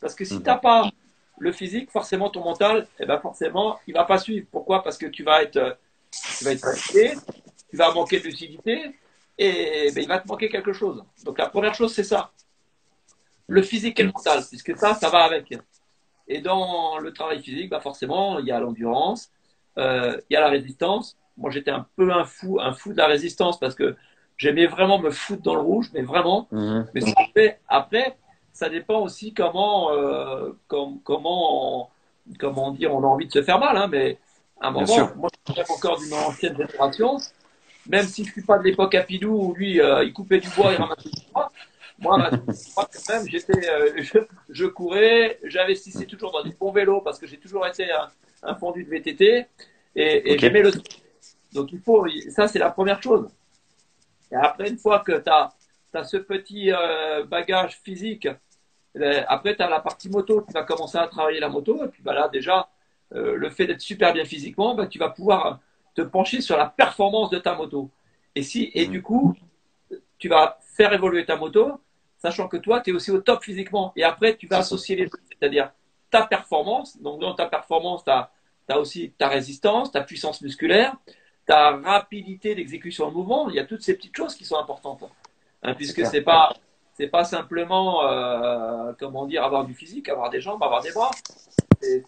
Parce que si tu Mhm. n'as pas le physique, forcément ton mental, eh ben forcément, il va pas suivre. Pourquoi? Parce que tu vas être fatigué, tu vas manquer de lucidité et ben, il va te manquer quelque chose. Donc la première chose, c'est ça. Le physique et le mental, puisque ça va avec. Et dans le travail physique, bah forcément, il y a l'endurance, il y a la résistance. Moi, j'étais un fou de la résistance parce que j'aimais vraiment me foutre dans le rouge, mais vraiment. Mhm. Mais après, ça dépend aussi comment dire, on a envie de se faire mal, hein, mais à un Bien moment, sûr. moi, je suis encore d'une ancienne génération. même si je suis pas de l'époque à Pilou où lui, il coupait du bois et ramassait du bois, moi, moi quand même, je courais, j'investissais toujours dans des bons vélos parce que j'ai toujours été un fondu de VTT et Ok. j'aimais le sport. Donc ça c'est la première chose. Et après, une fois que tu as ce petit bagage physique, après tu as la partie moto, tu vas commencer à travailler la moto, et puis bah, là déjà, le fait d'être super bien physiquement, bah, tu vas pouvoir te pencher sur la performance de ta moto. Et Mhm. du coup, tu vas faire évoluer ta moto, sachant que toi, tu es aussi au top physiquement. Et après, tu vas C'est ça. associer les deux, c'est-à-dire ta performance. Donc, dans ta performance, tu as aussi ta résistance, ta puissance musculaire, ta rapidité d'exécution de mouvement. Il y a toutes ces petites choses qui sont importantes. Hein, C'est puisque clair. c'est pas simplement, comment dire, avoir du physique, avoir des jambes, avoir des bras. C'est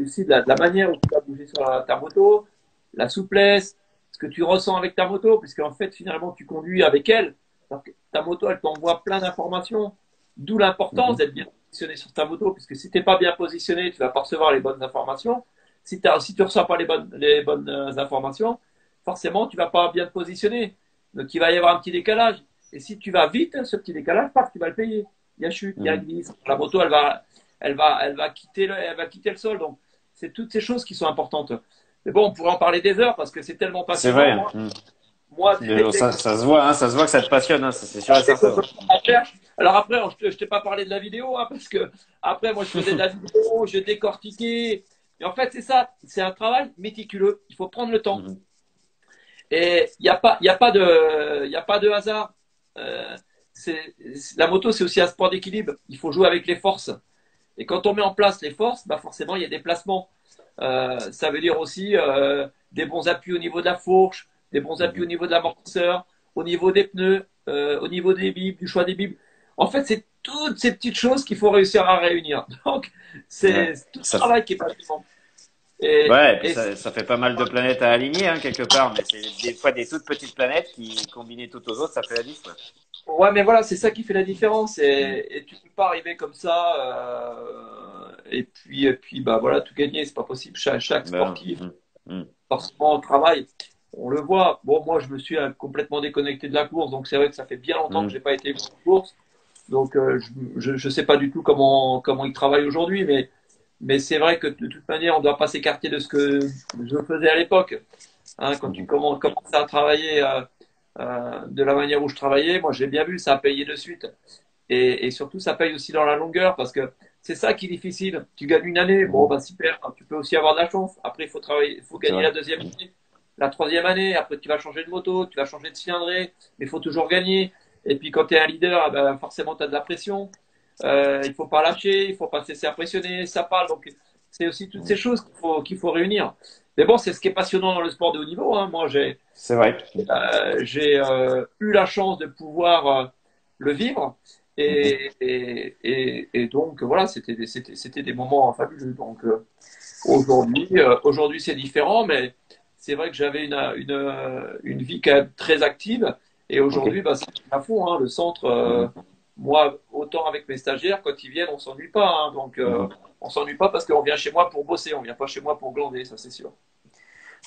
aussi de la manière où tu vas bouger sur ta moto, la souplesse, ce que tu ressens avec ta moto, puisque en fait, finalement, tu conduis avec elle. Alors que ta moto, elle t'envoie plein d'informations, d'où l'importance Mhm. d'être bien positionné sur ta moto, puisque si tu n'es pas bien positionné, tu vas pas recevoir les bonnes informations. Si tu ne reçois pas les bonnes informations, forcément, tu vas pas bien te positionner. Donc, il va y avoir un petit décalage. Et si tu vas vite, ce petit décalage, paf, tu vas le payer. Il y a chute, il y a Mhm. glisse. La moto, elle va quitter le sol. Donc, c'est toutes ces choses qui sont importantes. Mais bon, on pourrait en parler des heures parce que c'est tellement C'est passionnant. vrai. Mhm. Moi, Mais bon, ça se voit, hein, ça se voit que ça te passionne, hein, ça, c'est sûr et dès certain. qu'on peut pas faire. Alors après, je t'ai pas parlé de la vidéo, hein, parce que après, moi, je faisais de la vidéo, je décortiquais. Et en fait, c'est ça, c'est un travail méticuleux. Il faut prendre le temps. Mhm. Et il y a pas de hasard. Euh, la moto, c'est aussi un sport d'équilibre. Il faut jouer avec les forces. Et quand on met en place les forces, bah forcément, il y a des placements. Ça veut dire aussi des bons appuis au niveau de la fourche, des bons appuis au Mhm. niveau de l'amortisseur, au niveau des pneus, au niveau des bibles, du choix des bibles. En fait, c'est toutes ces petites choses qu'il faut réussir à réunir. Donc, c'est Ouais. tout ce Ça, travail qui est passionnant. Et, ouais, et puis et ça fait pas mal de planètes à aligner, hein, quelque part, mais c'est des fois des toutes petites planètes qui, combinées toutes aux autres, ça fait la liste. ouais, mais voilà, c'est ça qui fait la différence. Mhm. Et tu peux pas arriver comme ça. Et puis, bah voilà, tout gagner, c'est pas possible. Chaque Ben, sportif, mhm. Mhm. forcément, au travail, on le voit. Bon, moi, je me suis complètement déconnecté de la course, donc c'est vrai que ça fait bien longtemps que Mhm. j'ai pas été en course. Donc, je sais pas du tout comment ils travaillent aujourd'hui, mais c'est vrai que de toute manière, on doit pas s'écarter de ce que je faisais à l'époque. Hein, quand tu Mhm. commences à travailler de la manière où je travaillais, moi, j'ai bien vu, ça a payé de suite. Et surtout, ça paye aussi dans la longueur parce que c'est ça qui est difficile. Tu gagnes une année, bon, Mhm. bah super, tu peux aussi avoir de la chance. Après, il faut travailler, il faut C'est gagner vrai. la deuxième année, la troisième année. Après, tu vas changer de moto, tu vas changer de cylindrée, mais il faut toujours gagner. Et puis, quand tu es un leader, ben, forcément, tu as de la pression. Il faut pas lâcher, il faut pas se laisser impressionner, ça parle. Donc, c'est aussi toutes ces Mhm. choses qu'il faut réunir. Mais bon, c'est ce qui est passionnant dans le sport de haut niveau. Hein. Moi, C'est vrai. j'ai eu la chance de pouvoir le vivre. Mhm. Et donc, voilà, c'était des moments fabuleux. Donc, aujourd'hui, c'est différent, mais c'est vrai que j'avais une vie quand même très active. Et Ok. aujourd'hui, bah, c'est à fond, hein, le centre. Mhm. Moi, autant avec mes stagiaires, quand ils viennent, on s'ennuie pas. Hein. Donc, Mhm. on s'ennuie pas parce qu'on vient chez moi pour bosser, on vient pas chez moi pour glander, ça c'est sûr.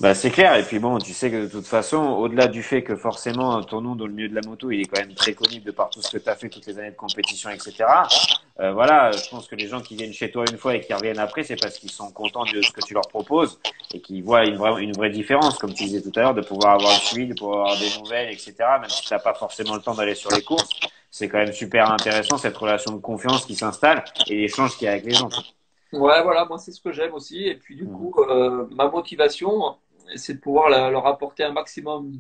Bah, c'est clair. Et puis bon, tu sais que de toute façon, au-delà du fait que forcément ton nom dans le milieu de la moto, il est quand même très connu de par tout ce que tu as fait, toutes les années de compétition, etc. Voilà, je pense que les gens qui viennent chez toi une fois et qui reviennent après, c'est parce qu'ils sont contents de ce que tu leur proposes et qu'ils voient une vraie différence, comme tu disais tout à l'heure, de pouvoir avoir le suivi, de pouvoir avoir des nouvelles, etc. Même si t'as pas forcément le temps d'aller sur les courses, c'est quand même super intéressant cette relation de confiance qui s'installe et l'échange qu'il y a avec les gens. Ouais, voilà, moi c'est ce que j'aime aussi. Et puis du Mhm. coup, ma motivation, c'est de pouvoir leur apporter un maximum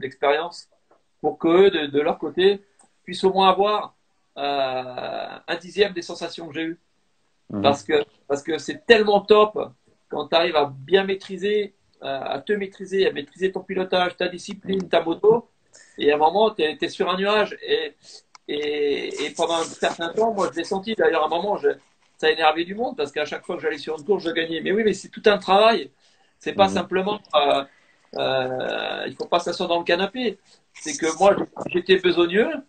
d'expérience pour qu'eux, de leur côté, puissent au moins avoir un dixième des sensations que j'ai eues. Mhm. Parce que c'est tellement top quand tu arrives à bien maîtriser, à te maîtriser, à maîtriser ton pilotage, ta discipline, Mhm. ta moto. Et à un moment, tu es, sur un nuage. Et pendant un certain temps, moi, je l'ai senti. D'ailleurs, à un moment, ça a énervé du monde parce qu'à chaque fois que j'allais sur une course, je gagnais. Mais oui, mais c'est tout un travail. C'est pas Mhm. simplement. Il faut pas s'asseoir dans le canapé. C'est que moi, j'étais besogneux. Mhm.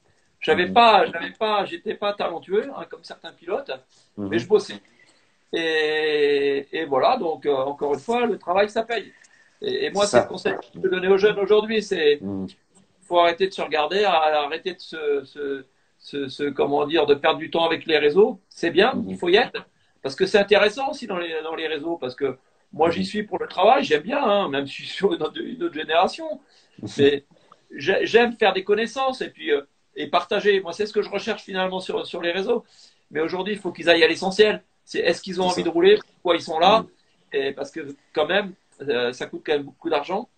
J'étais pas talentueux, hein, comme certains pilotes, mais je Mhm. bossais. Et voilà, donc encore une fois, le travail, ça paye. Et C'est moi, c'est le ça. conseil que je peux donner aux jeunes aujourd'hui, c'est Mhm. faut arrêter de se regarder, arrêter de comment dire, de perdre du temps avec les réseaux. C'est bien, il Mhm. faut y être, parce que c'est intéressant aussi dans les réseaux, parce que moi, j'y Mhm. suis pour le travail, j'aime bien, hein, même si je suis sur une autre génération, mais j'aime faire des connaissances et puis et partager. Moi, c'est ce que je recherche finalement sur les réseaux. Mais aujourd'hui, il faut qu'ils aillent à l'essentiel. C'est est-ce qu'ils ont C'est envie ça. de rouler, pourquoi ils sont là, Mhm. et parce que quand même, ça coûte quand même beaucoup d'argent.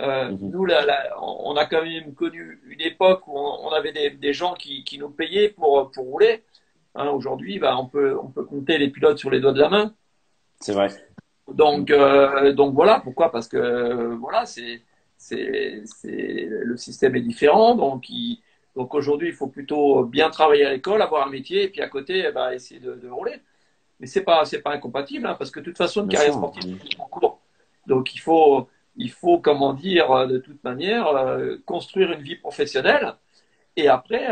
Mhm. Nous, on a quand même connu une époque où on avait des gens qui nous payaient pour rouler. Hein, aujourd'hui, bah, on peut compter les pilotes sur les doigts de la main. C'est vrai. Mhm. Donc voilà, pourquoi? Parce que voilà, le système est différent. Donc aujourd'hui, il faut plutôt bien travailler à l'école, avoir un métier, et puis à côté, bah, essayer de rouler. Mais c'est pas incompatible, hein, parce que de toute façon, une Bien carrière sûr. sportive, Mhm. c'est en cours. Donc il faut, comment dire, de toute manière, construire une vie professionnelle. Et après,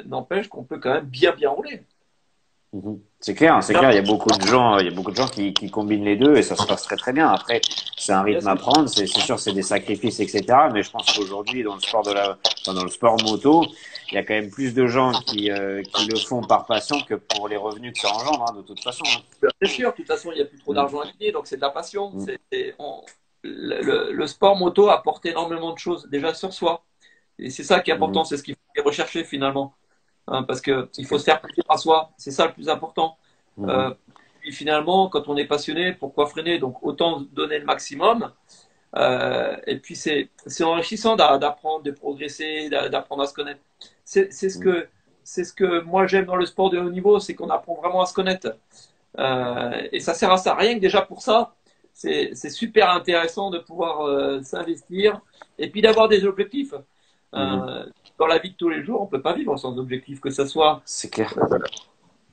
n'empêche qu'on peut quand même bien rouler. Mhm. C'est clair, c'est Bien, clair. Il y a beaucoup de gens qui combinent les deux et ça se passe très très bien. Après, c'est un bien rythme à sûr. prendre, c'est sûr, c'est des sacrifices, etc. Mais je pense qu'aujourd'hui, dans le sport dans le sport moto, il y a quand même plus de gens qui le font par passion que pour les revenus que ça engendre, hein, de toute façon. Hein. C'est sûr, de toute façon, il n'y a plus trop Mm, d'argent à gagner, donc c'est de la passion. mm, Le sport moto apporte énormément de choses, déjà sur soi. Et c'est ça qui est important, mhm. c'est ce qu'il faut rechercher finalement. Hein, parce que C'est il faut clair. se faire plaisir à soi, c'est ça le plus important. Mhm, Euh, Puis finalement, quand on est passionné, pourquoi freiner? Donc autant donner le maximum. Et puis c'est enrichissant d'apprendre, de progresser, d'apprendre à se connaître. C'est c'est ce mm, que c'est ce que moi j'aime dans le sport de haut niveau, c'est qu'on apprend vraiment à se connaître. Et ça sert à ça. Rien que déjà pour ça, c'est super intéressant de pouvoir s'investir et puis d'avoir des objectifs. mhm. Euh, Dans la vie de tous les jours, on peut pas vivre sans objectif, que ce soit C'est clair.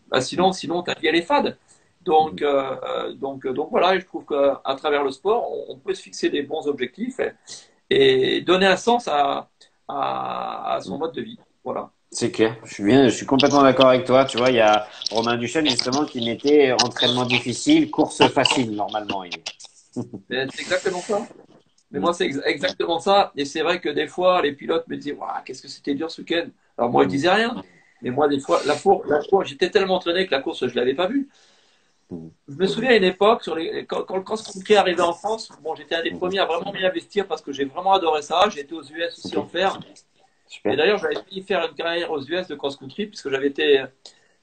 bah, Mm, sinon ta vie elle est fade. mhm. Donc voilà, et je trouve qu'à travers le sport, on peut se fixer des bons objectifs et donner un sens à son Mm. mode de vie. Voilà. C'est clair, je suis complètement d'accord avec toi. Tu vois, il y a Romain Duchesne justement qui mettait entraînement difficile, course facile normalement. C'est exactement ça. Mais Mm, moi, c'est exactement ça. Et c'est vrai que des fois, les pilotes me disaient, waouh, qu'est-ce que c'était dur ce week-end. Alors moi, je mm, disais rien. Mais moi, des fois, la course, j'étais tellement entraîné que la course, je l'avais pas vue. mm, Je me souviens à une époque, quand le cross-country arrivait en France, bon, j'étais un des mhm. premiers à vraiment m'y investir parce que j'ai vraiment adoré ça. J'ai été aux US aussi Ok, en faire. Et super. d'ailleurs, j'avais failli faire une carrière aux US de cross-country puisque j'avais été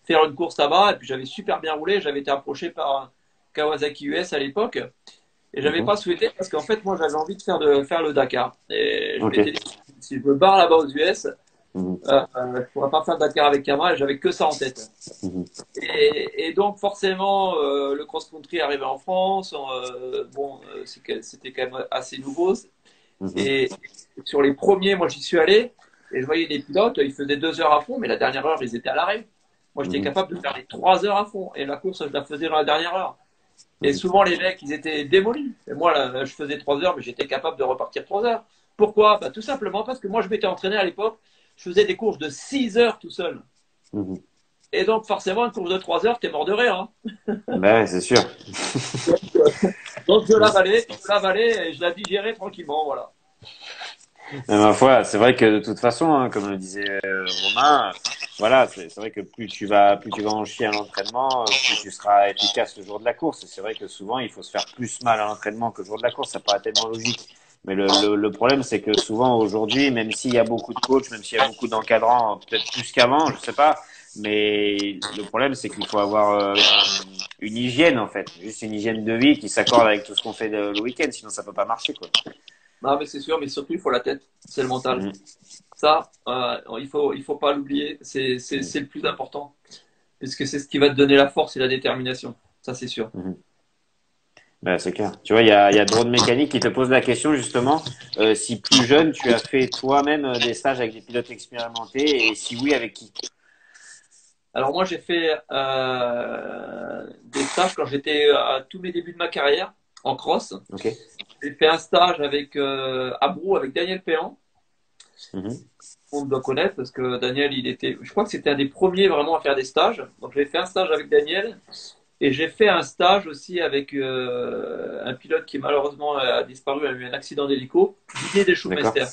faire une course là-bas et puis j'avais super bien roulé. J'avais été approché par Kawasaki US à l'époque. Et j'avais Mhm. pas souhaité parce qu'en fait, moi, j'avais envie de faire le Dakar. Et je Ok. m'étais dit, si je me barre là-bas aux US, Mhm, je pourrais pas faire le Dakar avec Kamara et j'avais que ça en tête. mhm, Et donc, forcément, le cross-country arrivait en France. Bon, c'était quand même assez nouveau. mhm, Et sur les premiers, moi, j'y suis allé et je voyais des pilotes, ils faisaient 2 heures à fond, mais la dernière heure, ils étaient à l'arrêt. Moi, j'étais mhm, capable de faire les 3 heures à fond et la course, je la faisais dans la dernière heure. Et mhm. souvent, les mecs, ils étaient démolis. Et moi, là, je faisais 3 heures, mais j'étais capable de repartir 3 heures. Pourquoi? Bah, tout simplement parce que moi, je m'étais entraîné à l'époque. Je faisais des courses de 6 heures tout seul. Mhm. Et donc, forcément, une course de 3 heures, t'es mort de rire. Hein. Bah ouais, c'est sûr. Donc, je l'avalais et je la digérais tranquillement. Voilà. Mais ma foi, c'est vrai que de toute façon, hein, comme le disait Romain, voilà, c'est vrai que plus tu vas en chier à l'entraînement, plus tu seras efficace le jour de la course. Et c'est vrai que souvent, il faut se faire plus mal à l'entraînement que le jour de la course. Ça paraît tellement logique. Mais le problème, c'est que souvent aujourd'hui, même s'il y a beaucoup de coachs, même s'il y a beaucoup d'encadrants, peut-être plus qu'avant, je sais pas. Mais le problème, c'est qu'il faut avoir une hygiène en fait, juste une hygiène de vie qui s'accorde avec tout ce qu'on fait le week-end. Sinon, ça peut pas marcher quoi. Non, mais c'est sûr, mais surtout, il faut la tête. C'est le mental. Mhm, Ça, il faut pas l'oublier. C'est le plus important. Puisque c'est ce qui va te donner la force et la détermination. Ça, c'est sûr. mhm. Ben, c'est clair. Tu vois, il y a Drone Mécanique qui te pose la question justement, si plus jeune, tu as fait toi-même des stages avec des pilotes expérimentés et si oui, avec qui? Alors moi, j'ai fait des stages quand j'étais à tous mes débuts de ma carrière en cross. Ok. J'ai fait un stage avec à Brou avec Daniel Péan. Mhm. On doit connaître parce que Daniel, je crois que c'était un des premiers vraiment à faire des stages. Donc j'ai fait un stage avec Daniel Et j'ai fait un stage aussi avec un pilote qui malheureusement a disparu, a eu un accident d'hélico, Didier D'accord. Deschaux-Mester.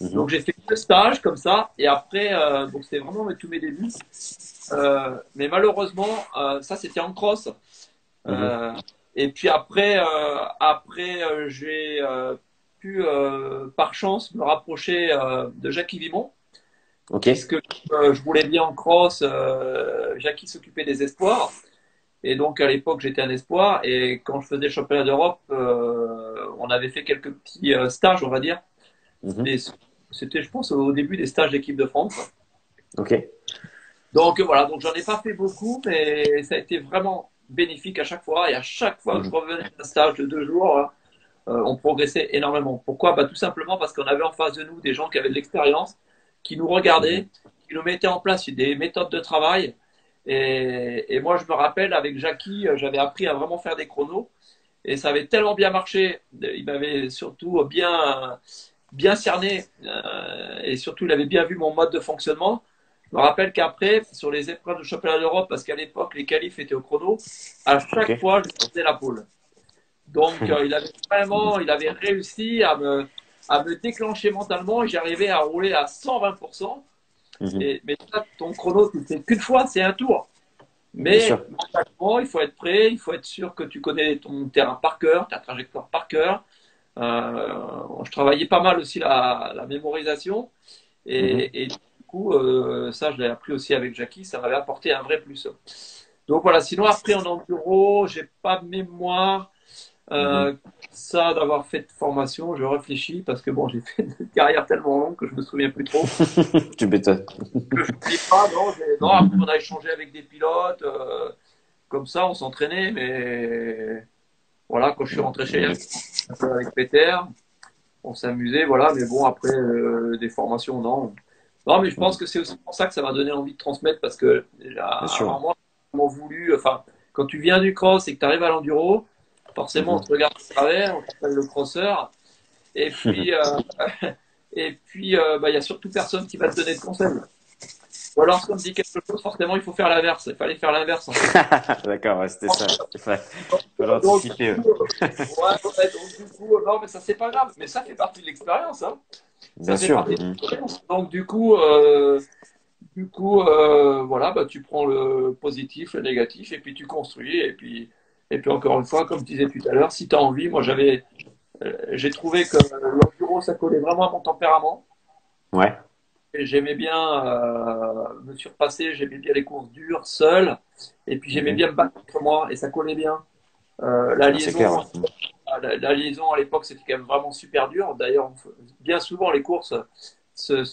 Mhm. Donc j'ai fait deux stages comme ça, et après, donc c'était vraiment tous mes débuts. Mais malheureusement, ça c'était en cross. Mhm. Euh, et puis après, j'ai pu, par chance, me rapprocher de Jackie Vimon, Ok. puisque je voulais bien en cross. Jackie s'occupait des espoirs. Et donc à l'époque, j'étais un espoir. Et quand je faisais le championnat d'Europe, on avait fait quelques petits stages, on va dire. Mhm. Et c'était, je pense, au début des stages d'équipe de France. Ok. Donc voilà, donc j'en ai pas fait beaucoup, mais ça a été vraiment bénéfique à chaque fois. Et à chaque fois que je Mhm. revenais d'un stage de 2 jours, on progressait énormément. Pourquoi? Bah, tout simplement parce qu'on avait en face de nous des gens qui avaient de l'expérience, qui nous Mhm. regardaient, qui nous mettaient en place des méthodes de travail. Et moi, je me rappelle, avec Jackie, j'avais appris à vraiment faire des chronos. Et ça avait tellement bien marché. Il m'avait surtout bien cerné. Et surtout, il avait bien vu mon mode de fonctionnement. Je me rappelle qu'après, sur les épreuves de championnat d'Europe, parce qu'à l'époque, les qualifs étaient au chrono, à Ok. chaque fois, je faisais la pole. Donc, Mhm. il avait réussi à me déclencher mentalement et j'arrivais à rouler à 120%. Mhm. Mais ça, ton chrono, tu ne fais qu'une fois, c'est un tour. Bien Mais sûr. mentalement, il faut être prêt, il faut être sûr que tu connais ton terrain par cœur, ta trajectoire par cœur. Je travaillais pas mal aussi la mémorisation Mhm. et du coup, ça, je l'ai appris aussi avec Jackie, ça m'avait apporté un vrai plus. Donc voilà, sinon après en enduro, j'ai pas de mémoire. Mhm. Euh, Ça, d'avoir fait de formation, je réfléchis parce que bon, j'ai fait une carrière tellement longue que je me souviens plus trop. Tu m'étonnes. Que je n'oublie pas, non, non, après on a échangé avec des pilotes, comme ça, on s'entraînait, mais voilà, quand je suis rentré chez Mhm. Yann, un peu avec Peter, on s'amusait, voilà, mais bon, après, des formations, non. Non, mais je pense Mhm. que c'est aussi pour ça que ça m'a donné envie de transmettre parce que déjà, Bien sûr. avant moi, ils m'ont voulu, enfin, quand tu viens du cross et que tu arrives à l'enduro, forcément, on Mhm. te regarde de travers, on t'appelle le crosseur, et puis, bah, il y a surtout personne qui va te donner de conseils. Ou alors, si on te dit quelque chose, forcément, il faut faire l'inverse. Il fallait faire l'inverse, en fait. D'accord, ouais, c'était ça. Il fallait Donc, anticiper. Ouais. ouais, donc, du coup, non, mais ça, c'est pas grave. Mais ça fait partie de l'expérience, hein. Ça Bien fait sûr. partie de Mhm. l'expérience. Donc, voilà, bah, tu prends le positif, le négatif, et puis tu construis. Et puis encore une fois, comme je disais tout à l'heure, si tu as envie, j'ai trouvé que l'enduro, ça collait vraiment à mon tempérament. Ouais. Et j'aimais bien me surpasser, j'aimais bien les courses dures, seul. Et puis j'aimais Mhm. bien me battre contre moi, et ça collait bien. La Ah, c'est clair. liaison, Ouais. la liaison à l'époque, c'était quand même vraiment super dur. D'ailleurs, bien souvent, les courses se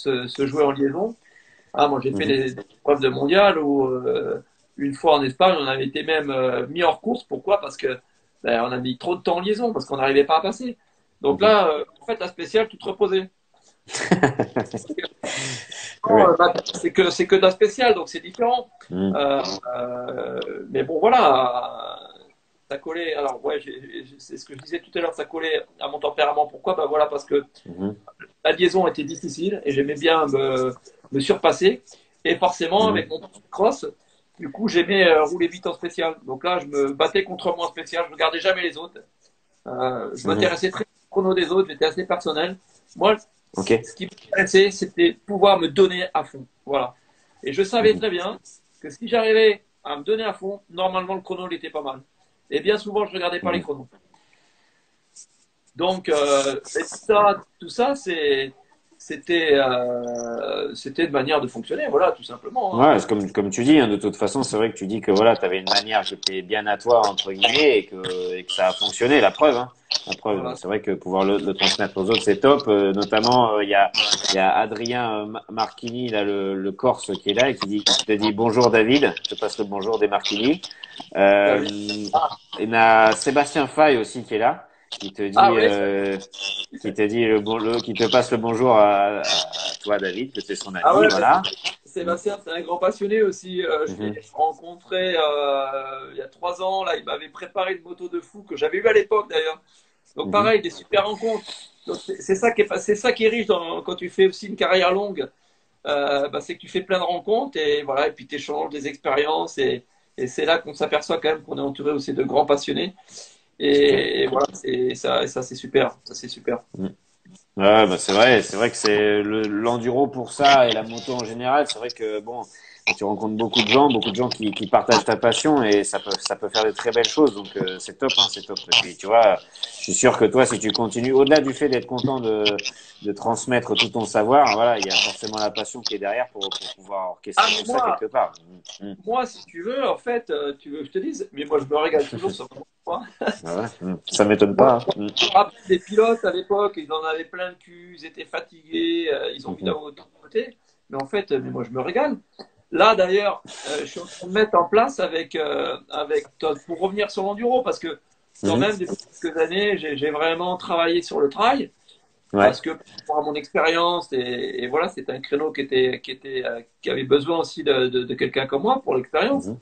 jouaient en liaison. Ah, moi, j'ai fait Mhm. des épreuves de mondial où, une fois en Espagne, on avait été même mis hors course. Pourquoi? Parce que on a mis trop de temps en liaison, parce qu'on n'arrivait pas à passer. Donc Mhm. là, en fait, la spéciale, tu te reposais. Ouais. Bah, c'est que de la spéciale, donc c'est différent. Mhm. Mais bon, voilà, ça collait. Alors, ouais, c'est ce que je disais tout à l'heure, ça collait à mon tempérament. Pourquoi? Bah voilà, parce que Mhm. la liaison était difficile et j'aimais bien me surpasser. Et forcément, avec Mhm. mon cross, du coup, j'aimais rouler vite en spécial. Donc là, je me battais contre moi en spécial. Je ne regardais jamais les autres. Je Mhm. m'intéressais très au chrono des autres. J'étais assez personnel. Moi, Ok. ce qui m'intéressait, c'était pouvoir me donner à fond. Voilà. Et je savais Mhm. très bien que si j'arrivais à me donner à fond, normalement, le chrono, il était pas mal. Et bien souvent, je ne regardais pas les Mhm. chronos. Donc, et tout ça, c'était une manière de fonctionner, voilà, tout simplement, Ouais, hein. c'est comme tu dis, hein, de toute façon, c'est vrai que tu dis que voilà, tu avais une manière qui était bien à toi, entre guillemets, et que ça a fonctionné, la preuve, hein. La preuve. Voilà. Donc c'est vrai que pouvoir le transmettre aux autres, c'est top. Notamment, il y a Adrien Marchini, là, le Corse, qui est là et qui te dit bonjour David. Je te passe le bonjour des Marchini. Salut. Il y a Sébastien Fay aussi qui est là, qui te Ah dit, oui, qui te dit qui te passe le bonjour à toi David, que tu es son ah ami, ouais, voilà. Sébastien, c'est un grand passionné aussi. Je l'ai Mhm. rencontré il y a 3 ans. Là, il m'avait préparé une moto de fou que j'avais eu à l'époque d'ailleurs. Donc Mhm. pareil, des super rencontres. Donc, c'est ça qui est riche quand tu fais aussi une carrière longue. Bah, c'est que tu fais plein de rencontres et voilà, et puis tu échanges des expériences Et c'est là qu'on s'aperçoit quand même qu'on est entouré aussi de grands passionnés. Et voilà, ça c'est super. Ça, c'est super. Ouais, bah c'est vrai que c'est l'enduro pour ça et la moto en général. C'est vrai que bon, tu rencontres beaucoup de gens qui partagent ta passion et ça peut faire de très belles choses. Donc c'est top, hein, c'est top. Et puis tu vois, je suis sûr que toi, si tu continues, au-delà du fait d'être content de transmettre tout ton savoir, voilà, il y a forcément la passion qui est derrière pour pouvoir Ah, orchestrer mais tout ça quelque part. moi, si tu veux, en fait, tu veux que je te dise, mais moi, je me régale toujours sur mon point. Ah ouais, ça m'étonne Moi, pas. Hein. je me rappelle des pilotes à l'époque, ils en avaient plein le cul, ils étaient fatigués, ils ont mis la moto de côté. Mais en fait, mais moi, je me régale. Là, d'ailleurs, je suis en train de mettre en place avec toi, pour revenir sur l'enduro, parce que quand Mhm. même, depuis quelques années, j'ai vraiment travaillé sur le trail, Ouais. parce que pour mon expérience, et voilà, c'est un créneau qui avait besoin aussi de quelqu'un comme moi pour l'expérience. Mhm.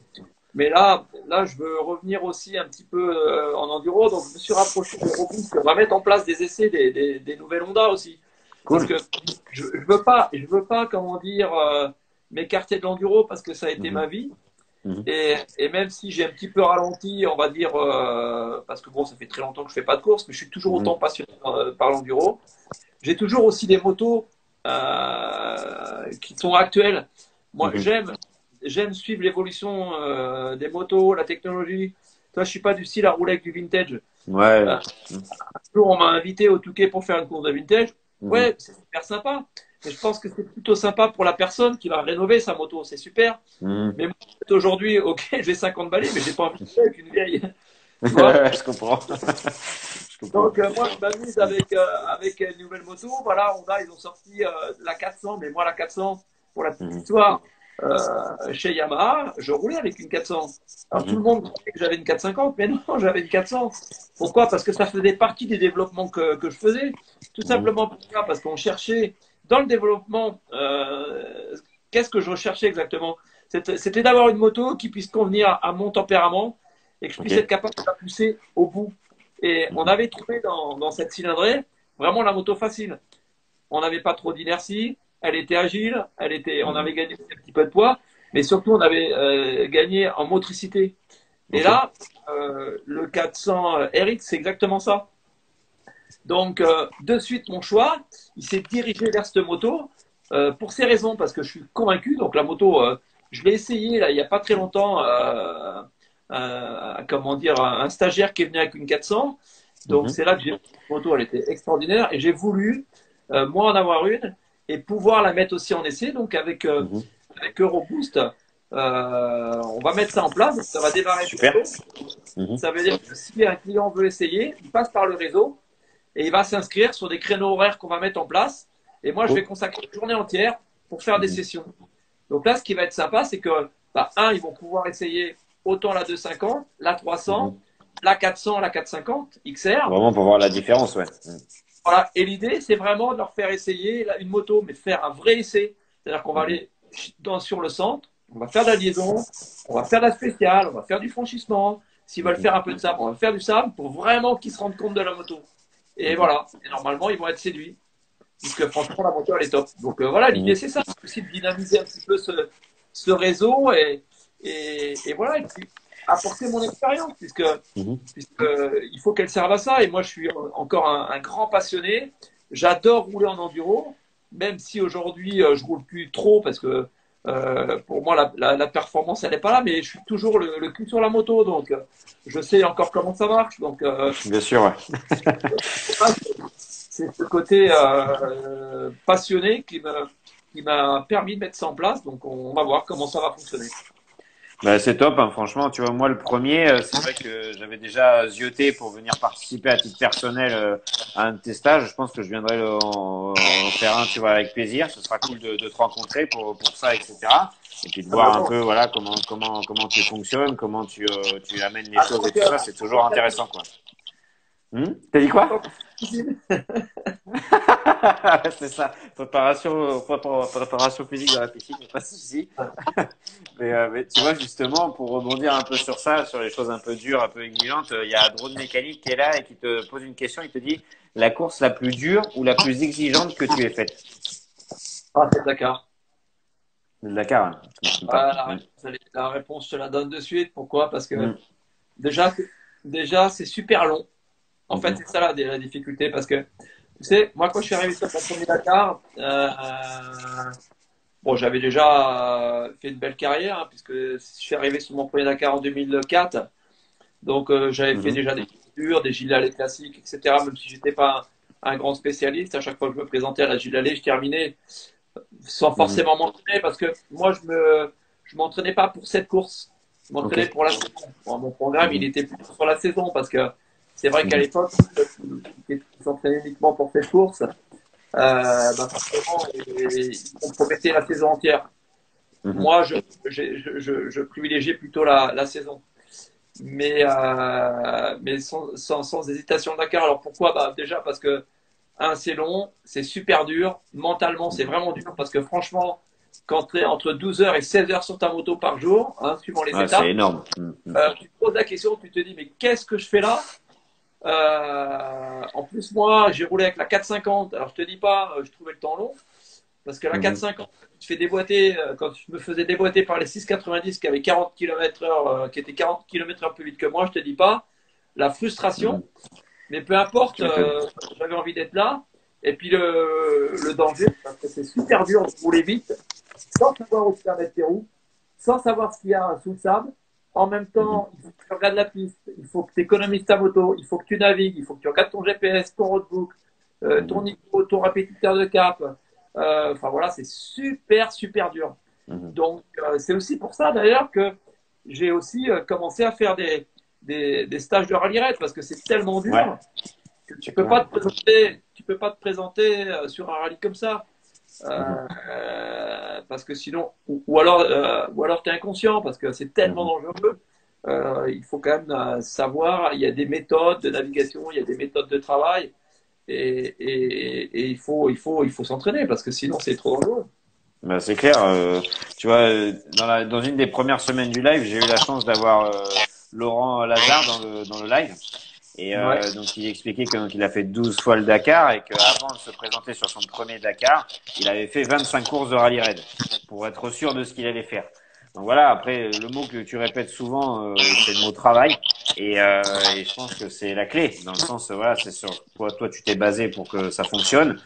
Mais là, je veux revenir aussi un petit peu en enduro, donc je me suis rapproché de Robust. On va mettre en place des essais des nouvelles Honda aussi, parce Cool. que je veux pas, comment dire, m'écarter de l'enduro parce que ça a été Mhm. ma vie. Mhm. Et même si j'ai un petit peu ralenti, on va dire, parce que bon, ça fait très longtemps que je fais pas de course, mais je suis toujours autant Mhm. passionné par l'enduro. J'ai toujours aussi des motos qui sont actuelles. Moi, Mhm. j'aime suivre l'évolution des motos, la technologie. Toi, je suis pas du style à rouler avec du vintage. Ouais. Un jour, on m'a invité au Touquet pour faire une course de vintage. Mhm. Ouais, c'est super sympa. Mais je pense que c'est plutôt sympa pour la personne qui va rénover sa moto. C'est super. Mhm. Mais moi, aujourd'hui, ok, j'ai 50 balais, mais j'ai pas envie de faire avec une vieille. Tu vois? Je comprends. Je comprends. Donc, moi, je m'amuse avec une nouvelle moto. Voilà, Honda, ils ont sorti la 400, mais moi, la 400, pour la petite Mhm. histoire, chez Yamaha, je roulais avec une 400. Alors, tout le Mhm. monde croyait que j'avais une 450, mais non, j'avais une 400. Pourquoi? Parce que ça faisait partie des développements que je faisais. Tout Mhm. simplement pourquoi? Parce qu'on cherchait, dans le développement, qu'est-ce que je recherchais exactement? C'était d'avoir une moto qui puisse convenir à mon tempérament et que je Ok. puisse être capable de la pousser au bout. Et on Mhm. avait trouvé dans cette cylindrée vraiment la moto facile. On n'avait pas trop d'inertie, elle était agile, on Mhm. avait gagné un petit peu de poids, mais surtout on avait gagné en motricité. Et Ok. là, le 400 RX, c'est exactement ça. Donc, de suite, mon choix, il s'est dirigé vers cette moto pour ces raisons, parce que je suis convaincu. Donc, la moto, je l'ai essayé là, il n'y a pas très longtemps. Comment dire, un stagiaire qui est venu avec une 400. Donc, Mhm. c'est là que j'ai vu cette moto, elle était extraordinaire. Et j'ai voulu, moi, en avoir une et pouvoir la mettre aussi en essai. Donc, Mhm. avec Euroboost, on va mettre ça en place. Ça va démarrer Super. bientôt. Mhm. Ça veut dire que si un client veut essayer, il passe par le réseau et il va s'inscrire sur des créneaux horaires qu'on va mettre en place. Et moi, je vais Cool. consacrer une journée entière pour faire des Mhm. sessions. Donc là, ce qui va être sympa, c'est que, bah, ils vont pouvoir essayer autant la 250, la 300, Mhm. la 400, la 450 XR. Vraiment pour voir la différence, ouais. Voilà. Et l'idée, c'est vraiment de leur faire essayer une moto, mais de faire un vrai essai. C'est-à-dire qu'on va Mhm. aller sur le centre, on va faire de la liaison, on va faire de la spéciale, on va faire du franchissement. S'ils veulent Mhm. faire un peu de sable, on va faire du sable pour vraiment qu'ils se rendent compte de la moto. Et Mhm. voilà. Et normalement, ils vont être séduits. Puisque franchement, la moto, elle est top. Donc voilà, l'idée, Mhm. c'est ça. C'est aussi de dynamiser un petit peu ce réseau et voilà. Et puis, apporter mon expérience, Mhm. puisque il faut qu'elle serve à ça. Et moi, je suis encore un grand passionné. J'adore rouler en enduro, même si aujourd'hui, je roule plus trop parce que pour moi, la performance, elle n'est pas là, mais je suis toujours le cul sur la moto. Donc, je sais encore comment ça marche. Donc, Bien sûr, ouais. c'est ce côté passionné qui m'a permis de mettre ça en place. Donc, on va voir comment ça va fonctionner. Bah, c'est top, hein, franchement. Tu vois, moi, le premier, c'est vrai que j'avais déjà zioté pour venir participer à titre personnel à un de tes stages. Je pense que je viendrai en faire un, tu vois, avec plaisir. Ce sera cool de te rencontrer pour ça, etc. Et puis de Ah bah voir un bon. peu, voilà, comment tu fonctionnes, comment tu amènes les Ah, choses et donc, tout ça. C'est toujours intéressant, quoi. T'as dit quoi? donc, cuisine. C'est ça. Préparation physique dans la piscine, y a pas de souci. Mais tu vois, justement, pour rebondir un peu sur ça, sur les choses un peu dures, un peu exigeantes, il y a Drone Mécanique qui est là et qui te pose une question. Il te dit la course la plus dure ou la plus exigeante que tu aies faite. Ah, c'est Dakar. Le Dakar, hein, je ne me trompe pas. Voilà, Ouais. la réponse, je te la donne de suite. Pourquoi? Parce que Mhm. déjà, déjà c'est super long. En fait, Mhm. c'est ça la difficulté. Parce que, tu sais, moi, quand je suis arrivé sur mon premier Dakar, bon, j'avais déjà fait une belle carrière, hein, puisque je suis arrivé sur mon premier Dakar en 2004. Donc, j'avais fait Mhm. déjà des figures, des gilets allées classiques, etc. Même si j'étais pas un grand spécialiste, à chaque fois que je me présentais à la gilet allée, je terminais sans Mhm. forcément m'entraîner, parce que moi, je m'entraînais pas pour cette course. Je Ok. m'entraînais pour la saison. Bon, mon programme, il Mhm. était plutôt sur la saison, parce que c'est vrai qu'à Mhm. l'époque, qui s'entraînait uniquement pour cette course, bah forcément, il compromettait la saison entière. Mhm. Moi, je privilégiais plutôt la saison. Mais sans hésitation le Dakar. Alors pourquoi? Bah, déjà parce que, un, c'est long, c'est super dur. Mentalement, c'est Mhm. vraiment dur parce que franchement, quand tu es entre 12 heures et 16 heures sur ta moto par jour, hein, suivant les Ouais, c'est étapes, énorme. Mhm. tu te poses la question, tu te dis, mais qu'est-ce que je fais là? En plus, moi, j'ai roulé avec la 450. Alors, je te dis pas, je trouvais le temps long. Parce que la Mhm. 450, tu te fais déboîter, quand je me faisais déboîter par les 690 qui avaient 40 km/h, qui étaient 40 km/h plus vite que moi, je te dis pas, la frustration, Mhm. mais peu importe, Tu m'étonnes. j'avais envie d'être là. Et puis le danger, parce que c'est super dur de rouler vite, sans savoir où tu vas mettre tes roues, sans savoir ce qu'il y a sous le sable. En même Mhm. temps, il faut que tu regardes la piste, il faut que tu économises ta moto, il faut que tu navigues, il faut que tu regardes ton GPS, ton roadbook, ton Mhm. niveau, ton répétiteur de cap. Enfin voilà, c'est super, super dur. Mhm. Donc, c'est aussi pour ça d'ailleurs que j'ai aussi commencé à faire des stages de rallye raid parce que c'est tellement Ouais, dur que exactement. tu peux pas te présenter sur un rallye comme ça. Mhm. Parce que sinon, ou alors tu es inconscient parce que c'est tellement Mhm. dangereux. Il faut quand même savoir, il y a des méthodes de navigation, il y a des méthodes de travail et il faut s'entraîner parce que sinon c'est trop dangereux. Bah, c'est clair. Tu vois, dans une des premières semaines du live, j'ai eu la chance d'avoir Laurent Lazare dans le live. Et Ouais. donc, il expliquait qu'il a fait 12 fois le Dakar et qu'avant de se présenter sur son premier Dakar, il avait fait 25 courses de rallye raid pour être sûr de ce qu'il allait faire. Donc voilà, après, le mot que tu répètes souvent, c'est le mot travail. Et je pense que c'est la clé, dans le sens, voilà, c'est sur quoi toi tu t'es basé pour que ça fonctionne.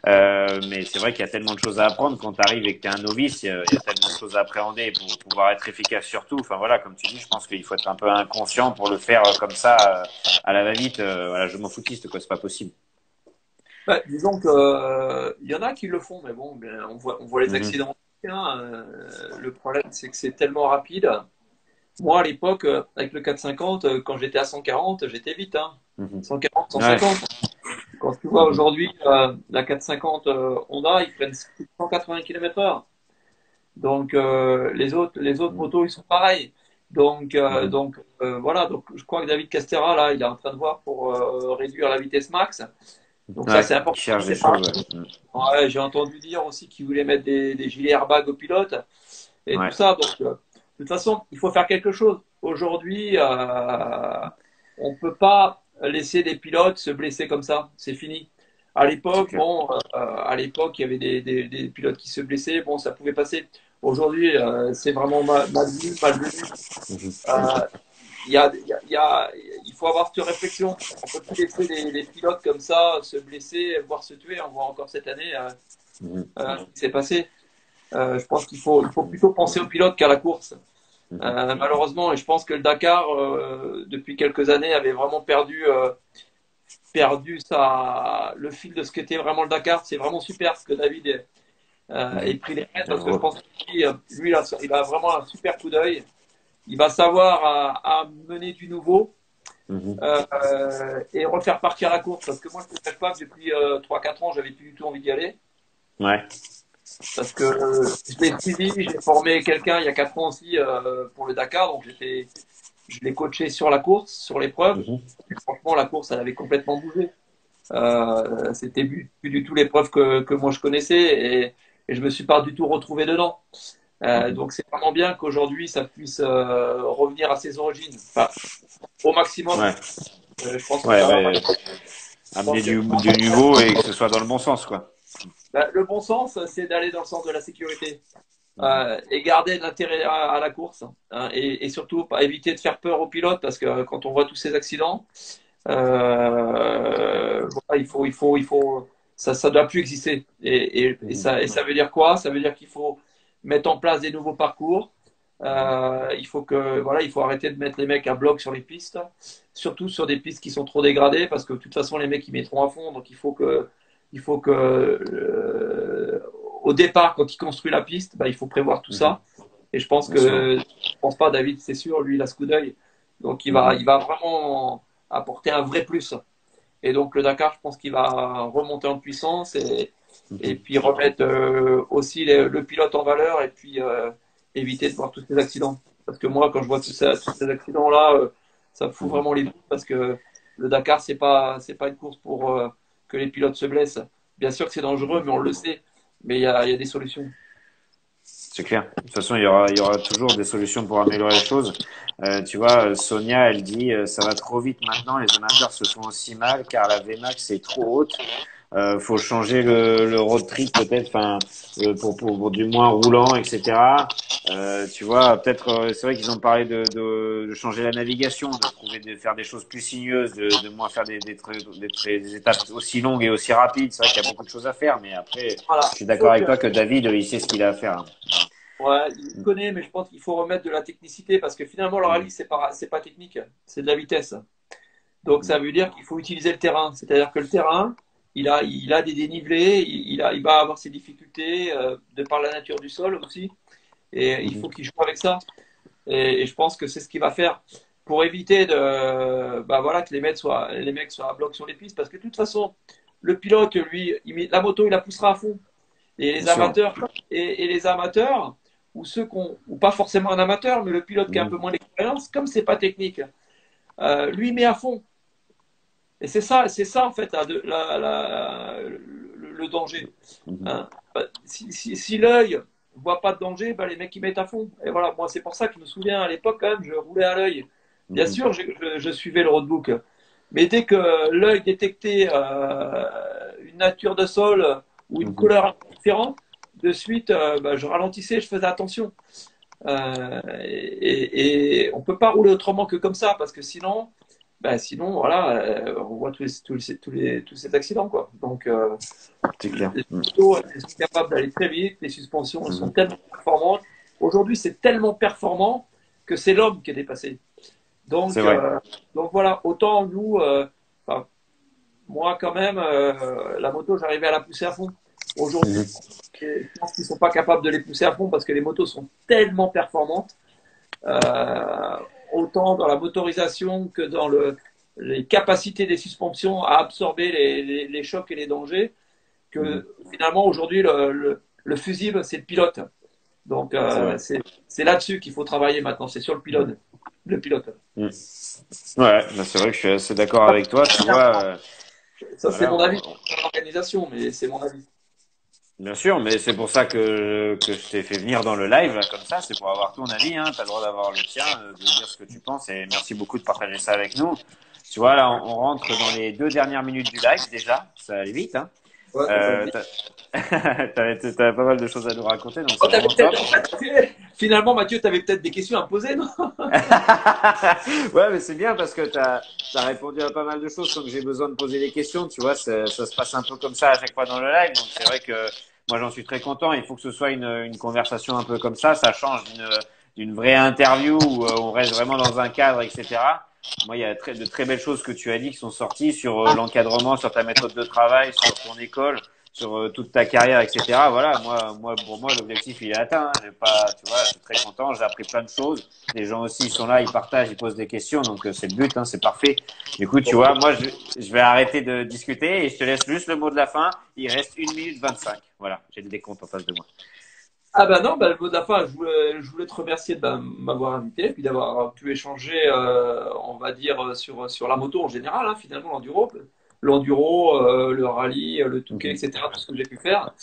Mais c'est vrai qu'il y a tellement de choses à apprendre quand tu arrives et que tu es un novice, il y a tellement de choses à appréhender pour pouvoir être efficace surtout. Enfin voilà, comme tu dis, je pense qu'il faut être un peu inconscient pour le faire comme ça, à la va-vite. Voilà, je m'en foutiste, quoi, c'est pas possible. Bah, disons que, il y en a qui le font, mais bon, ben, on voit les Mhm. accidents. Hein, le problème, c'est que c'est tellement rapide. Moi, à l'époque, avec le 450, quand j'étais à 140, j'étais vite. Hein. Mhm. 140, Ouais. 150. Quand tu vois Mhm. aujourd'hui la 450 Honda, ils prennent 180 km/h. Donc, les autres Mhm. motos, ils sont pareils. Donc, Mhm. voilà. Donc, je crois que David Castera, là, il est en train de voir pour réduire la vitesse max. Donc, ça, Ouais, c'est il important. cherche des C'est pas. choses, ouais. Mhm. Ouais, j'ai entendu dire aussi qu'ils voulaient mettre des gilets airbags aux pilotes et tout Ouais. ça. Donc, de toute façon, il faut faire quelque chose. Aujourd'hui, on ne peut pas laisser des pilotes se blesser comme ça. C'est fini. À C'est l'époque, clair. bon, à l'époque, il y avait des pilotes qui se blessaient. Bon, ça pouvait passer. Aujourd'hui, c'est vraiment mal vu, malvenu. Mhm. Euh, il faut avoir cette réflexion. On peut plus laisser les pilotes comme ça se blesser, voire se tuer. On voit encore cette année Mhm. ce qui s'est passé. Je pense il faut Mhm. plutôt penser aux pilotes qu'à la course. Mhm. Malheureusement, et je pense que le Dakar, depuis quelques années, avait vraiment perdu le fil de ce qu'était vraiment le Dakar. C'est vraiment super ce que David ait Mhm. pris les rênes Je parce que je vois. pense que lui il a vraiment un super coup d'œil. Il va savoir à mener du nouveau Mhm. et refaire partir la course. Parce que moi, je ne te cache pas que depuis 3-4 ans, j'avais plus du tout envie d'y aller. Ouais. Parce que je l'ai suivi, j'ai formé quelqu'un il y a 4 ans aussi pour le Dakar. Donc, je l'ai coaché sur la course, sur l'épreuve. Mhm. Et franchement, la course, elle avait complètement bougé. C'était plus du tout l'épreuve que moi je connaissais et je me suis pas du tout retrouvé dedans. Mhm. Donc c'est vraiment bien qu'aujourd'hui ça puisse revenir à ses origines. Enfin, au maximum. Ouais. Je pense que Ouais, ça va. ouais. Je pense Amener que du nouveau et que ce soit dans le bon sens, quoi. le bon sens, c'est d'aller dans le sens de la sécurité. et garder de l'intérêt à la course, hein, et surtout pas éviter de faire peur aux pilotes parce que quand on voit tous ces accidents, voilà, ça doit plus exister. Et ça veut dire quoi? Ça veut dire qu'il faut mettre en place des nouveaux parcours. Il faut arrêter de mettre les mecs à bloc sur les pistes, surtout sur des pistes qui sont trop dégradées, parce que de toute façon les mecs ils mettront à fond. Donc il faut que au départ, quand il construit la piste, bah, il faut prévoir tout ça. Et je pense pas, David, c'est sûr, lui il a ce coup d'œil, donc il va vraiment apporter un vrai plus. Et donc le Dakar, je pense qu'il va remonter en puissance et puis remettre aussi le pilote en valeur et puis éviter de voir tous ces accidents. Parce que moi, quand je vois tous ces accidents-là, ça me fout vraiment les bouts parce que le Dakar, c'est pas une course pour que les pilotes se blessent. Bien sûr que c'est dangereux, mais on le sait. Mais il y a des solutions. C'est clair. De toute façon, il y aura toujours des solutions pour améliorer les choses. Tu vois, Sonia, elle dit, ça va trop vite maintenant, les amateurs se font aussi mal car la Vmax est trop haute. Faut changer le road trip peut-être, enfin, pour du moins roulant, etc. Tu vois, peut-être, c'est vrai qu'ils ont parlé de changer la navigation, de trouver, de faire des choses plus sinueuses, de moins faire des étapes aussi longues et aussi rapides. C'est vrai qu'il y a beaucoup de choses à faire, mais après, Voilà. je suis d'accord avec toi que David, il sait ce qu'il a à faire, hein. Ouais, il connaît, mais je pense qu'il faut remettre de la technicité parce que finalement, le rallye, c'est pas technique, c'est de la vitesse. Donc, ça veut dire qu'il faut utiliser le terrain. C'est-à-dire que le terrain, il a des dénivelés, il va avoir ses difficultés de par la nature du sol aussi. Et il faut qu'il joue avec ça. Et je pense que c'est ce qu'il va faire pour éviter bah voilà, que les mecs soient à bloc sur les pistes. Parce que de toute façon, le pilote, lui, la moto, il la poussera à fond. Et Bien les sûr. amateurs, et les amateurs, ou ou pas forcément un amateur, mais le pilote qui a un peu moins d'expérience, comme c'est pas technique, lui met à fond. Et c'est ça en fait le danger. Hein. Bah, si l'œil voit pas de danger, bah, les mecs ils mettent à fond. Et voilà, moi c'est pour ça que je me souviens à l'époque quand même, je roulais à l'œil. Bien sûr, je suivais le roadbook, mais dès que l'œil détectait une nature de sol ou une couleur différente, de suite, bah, je ralentissais, je faisais attention. Et on peut pas rouler autrement que comme ça, parce que sinon, voilà, on voit tous ces accidents, quoi. Donc, C'est clair. les motos, elles sont capables d'aller très vite, les suspensions, elles sont tellement performantes. Aujourd'hui, c'est tellement performant que c'est l'homme qui est dépassé. C'est Donc, vrai. euh, donc voilà, autant nous, enfin, moi quand même, la moto, j'arrivais à la pousser à fond. Aujourd'hui, je pense qu'ils sont pas capables de les pousser à fond parce que les motos sont tellement performantes, euh, autant dans la motorisation que dans les capacités des suspensions à absorber les chocs et les dangers, que finalement aujourd'hui le fusible c'est le pilote. Donc C'est vrai. c'est là-dessus qu'il faut travailler maintenant, c'est sur le pilote. Le pilote. Mm. Ouais, bah, c'est vrai que je suis assez d'accord avec toi. Tu vois, Ça c'est voilà, mon avis sur l'organisation, mais c'est mon avis. bien sûr, mais c'est pour ça que je t'ai fait venir dans le live, là, comme ça, c'est pour avoir ton avis, hein. T'as le droit d'avoir le tien, de dire ce que tu penses, et merci beaucoup de partager ça avec nous. Tu vois, là, on rentre dans les 2 dernières minutes du live, déjà. Ça allait vite, hein. Ouais, ça me dit. Euh, t'avais pas mal de choses à nous raconter, donc Oh, c'est vraiment top. finalement, Mathieu, tu avais peut-être des questions à me poser, non? Ouais, mais c'est bien parce que t'as répondu à pas mal de choses sans que j'ai besoin de poser des questions. Tu vois, ça se passe un peu comme ça à chaque fois dans le live. Donc c'est vrai que moi j'en suis très content. Il faut que ce soit une conversation un peu comme ça. Ça change d'une vraie interview où on reste vraiment dans un cadre, etc. Moi, il y a de très belles choses que tu as dit qui sont sorties sur l'encadrement, sur ta méthode de travail, sur ton école, sur toute ta carrière, etc. Voilà, pour moi, l'objectif il est atteint, hein. J'ai pas, tu vois, je suis très content. J'ai appris plein de choses. Les gens aussi, ils sont là, ils partagent, ils posent des questions, donc c'est le but, hein, c'est parfait. Du coup, tu vois, moi, je vais arrêter de discuter et je te laisse juste le mot de la fin. Il reste 1 minute 25. Voilà, j'ai le décompte en face de moi. Ah bah non, bah, le mot de la fin, je voulais te remercier de m'avoir invité et puis d'avoir pu échanger, on va dire, sur la moto en général, hein, finalement, l'enduro, le rallye, le touquet, Mhm. etc., tout ce que j'ai pu faire.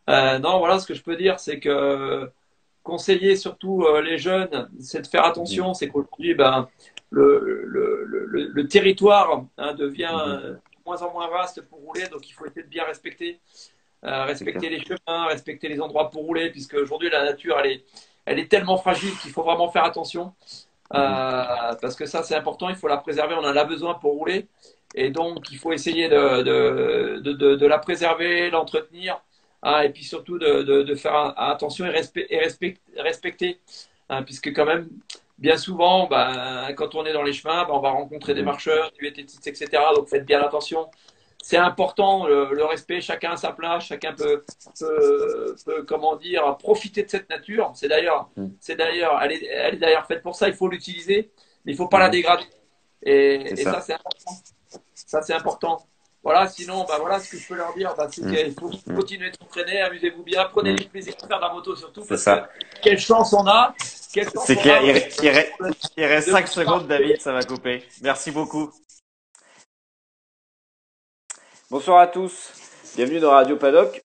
Non, voilà, ce que je peux dire, c'est que conseiller surtout les jeunes, c'est de faire Mhm. attention, c'est qu'aujourd'hui, ben, le territoire hein, devient Mhm. de moins en moins vaste pour rouler, donc il faut essayer de bien respecter. respecter les chemins, respecter les endroits pour rouler, puisque aujourd'hui la nature elle est tellement fragile qu'il faut vraiment faire attention. Parce que ça c'est important, il faut la préserver, on en a besoin pour rouler. Et donc il faut essayer de la préserver, l'entretenir, hein, et puis surtout de faire attention et respecter, hein, puisque quand même, bien souvent, ben, quand on est dans les chemins, ben, on va rencontrer des Mhm. marcheurs, des vététistes, etc. Donc faites bien attention. C'est important le respect, chacun à sa place, chacun comment dire, profiter de cette nature. Mhm. Elle est d'ailleurs faite pour ça. Il faut l'utiliser, mais il faut pas la Mhm. dégrader. C'est Et ça, ça. c'est important. Ça, c'est important. Voilà, sinon, bah voilà, ce que je peux leur dire, bah, c'est Mhm. qu'il faut Mhm. continuer de s'entraîner, amusez-vous bien, prenez Mhm. du plaisir à faire de la moto surtout, C'est parce que ça. quelle chance C'est on a clair. vraiment Il reste de 5 secondes, marcher. David, ça va couper. Merci beaucoup. Bonsoir à tous. Bienvenue dans Radio Paddock.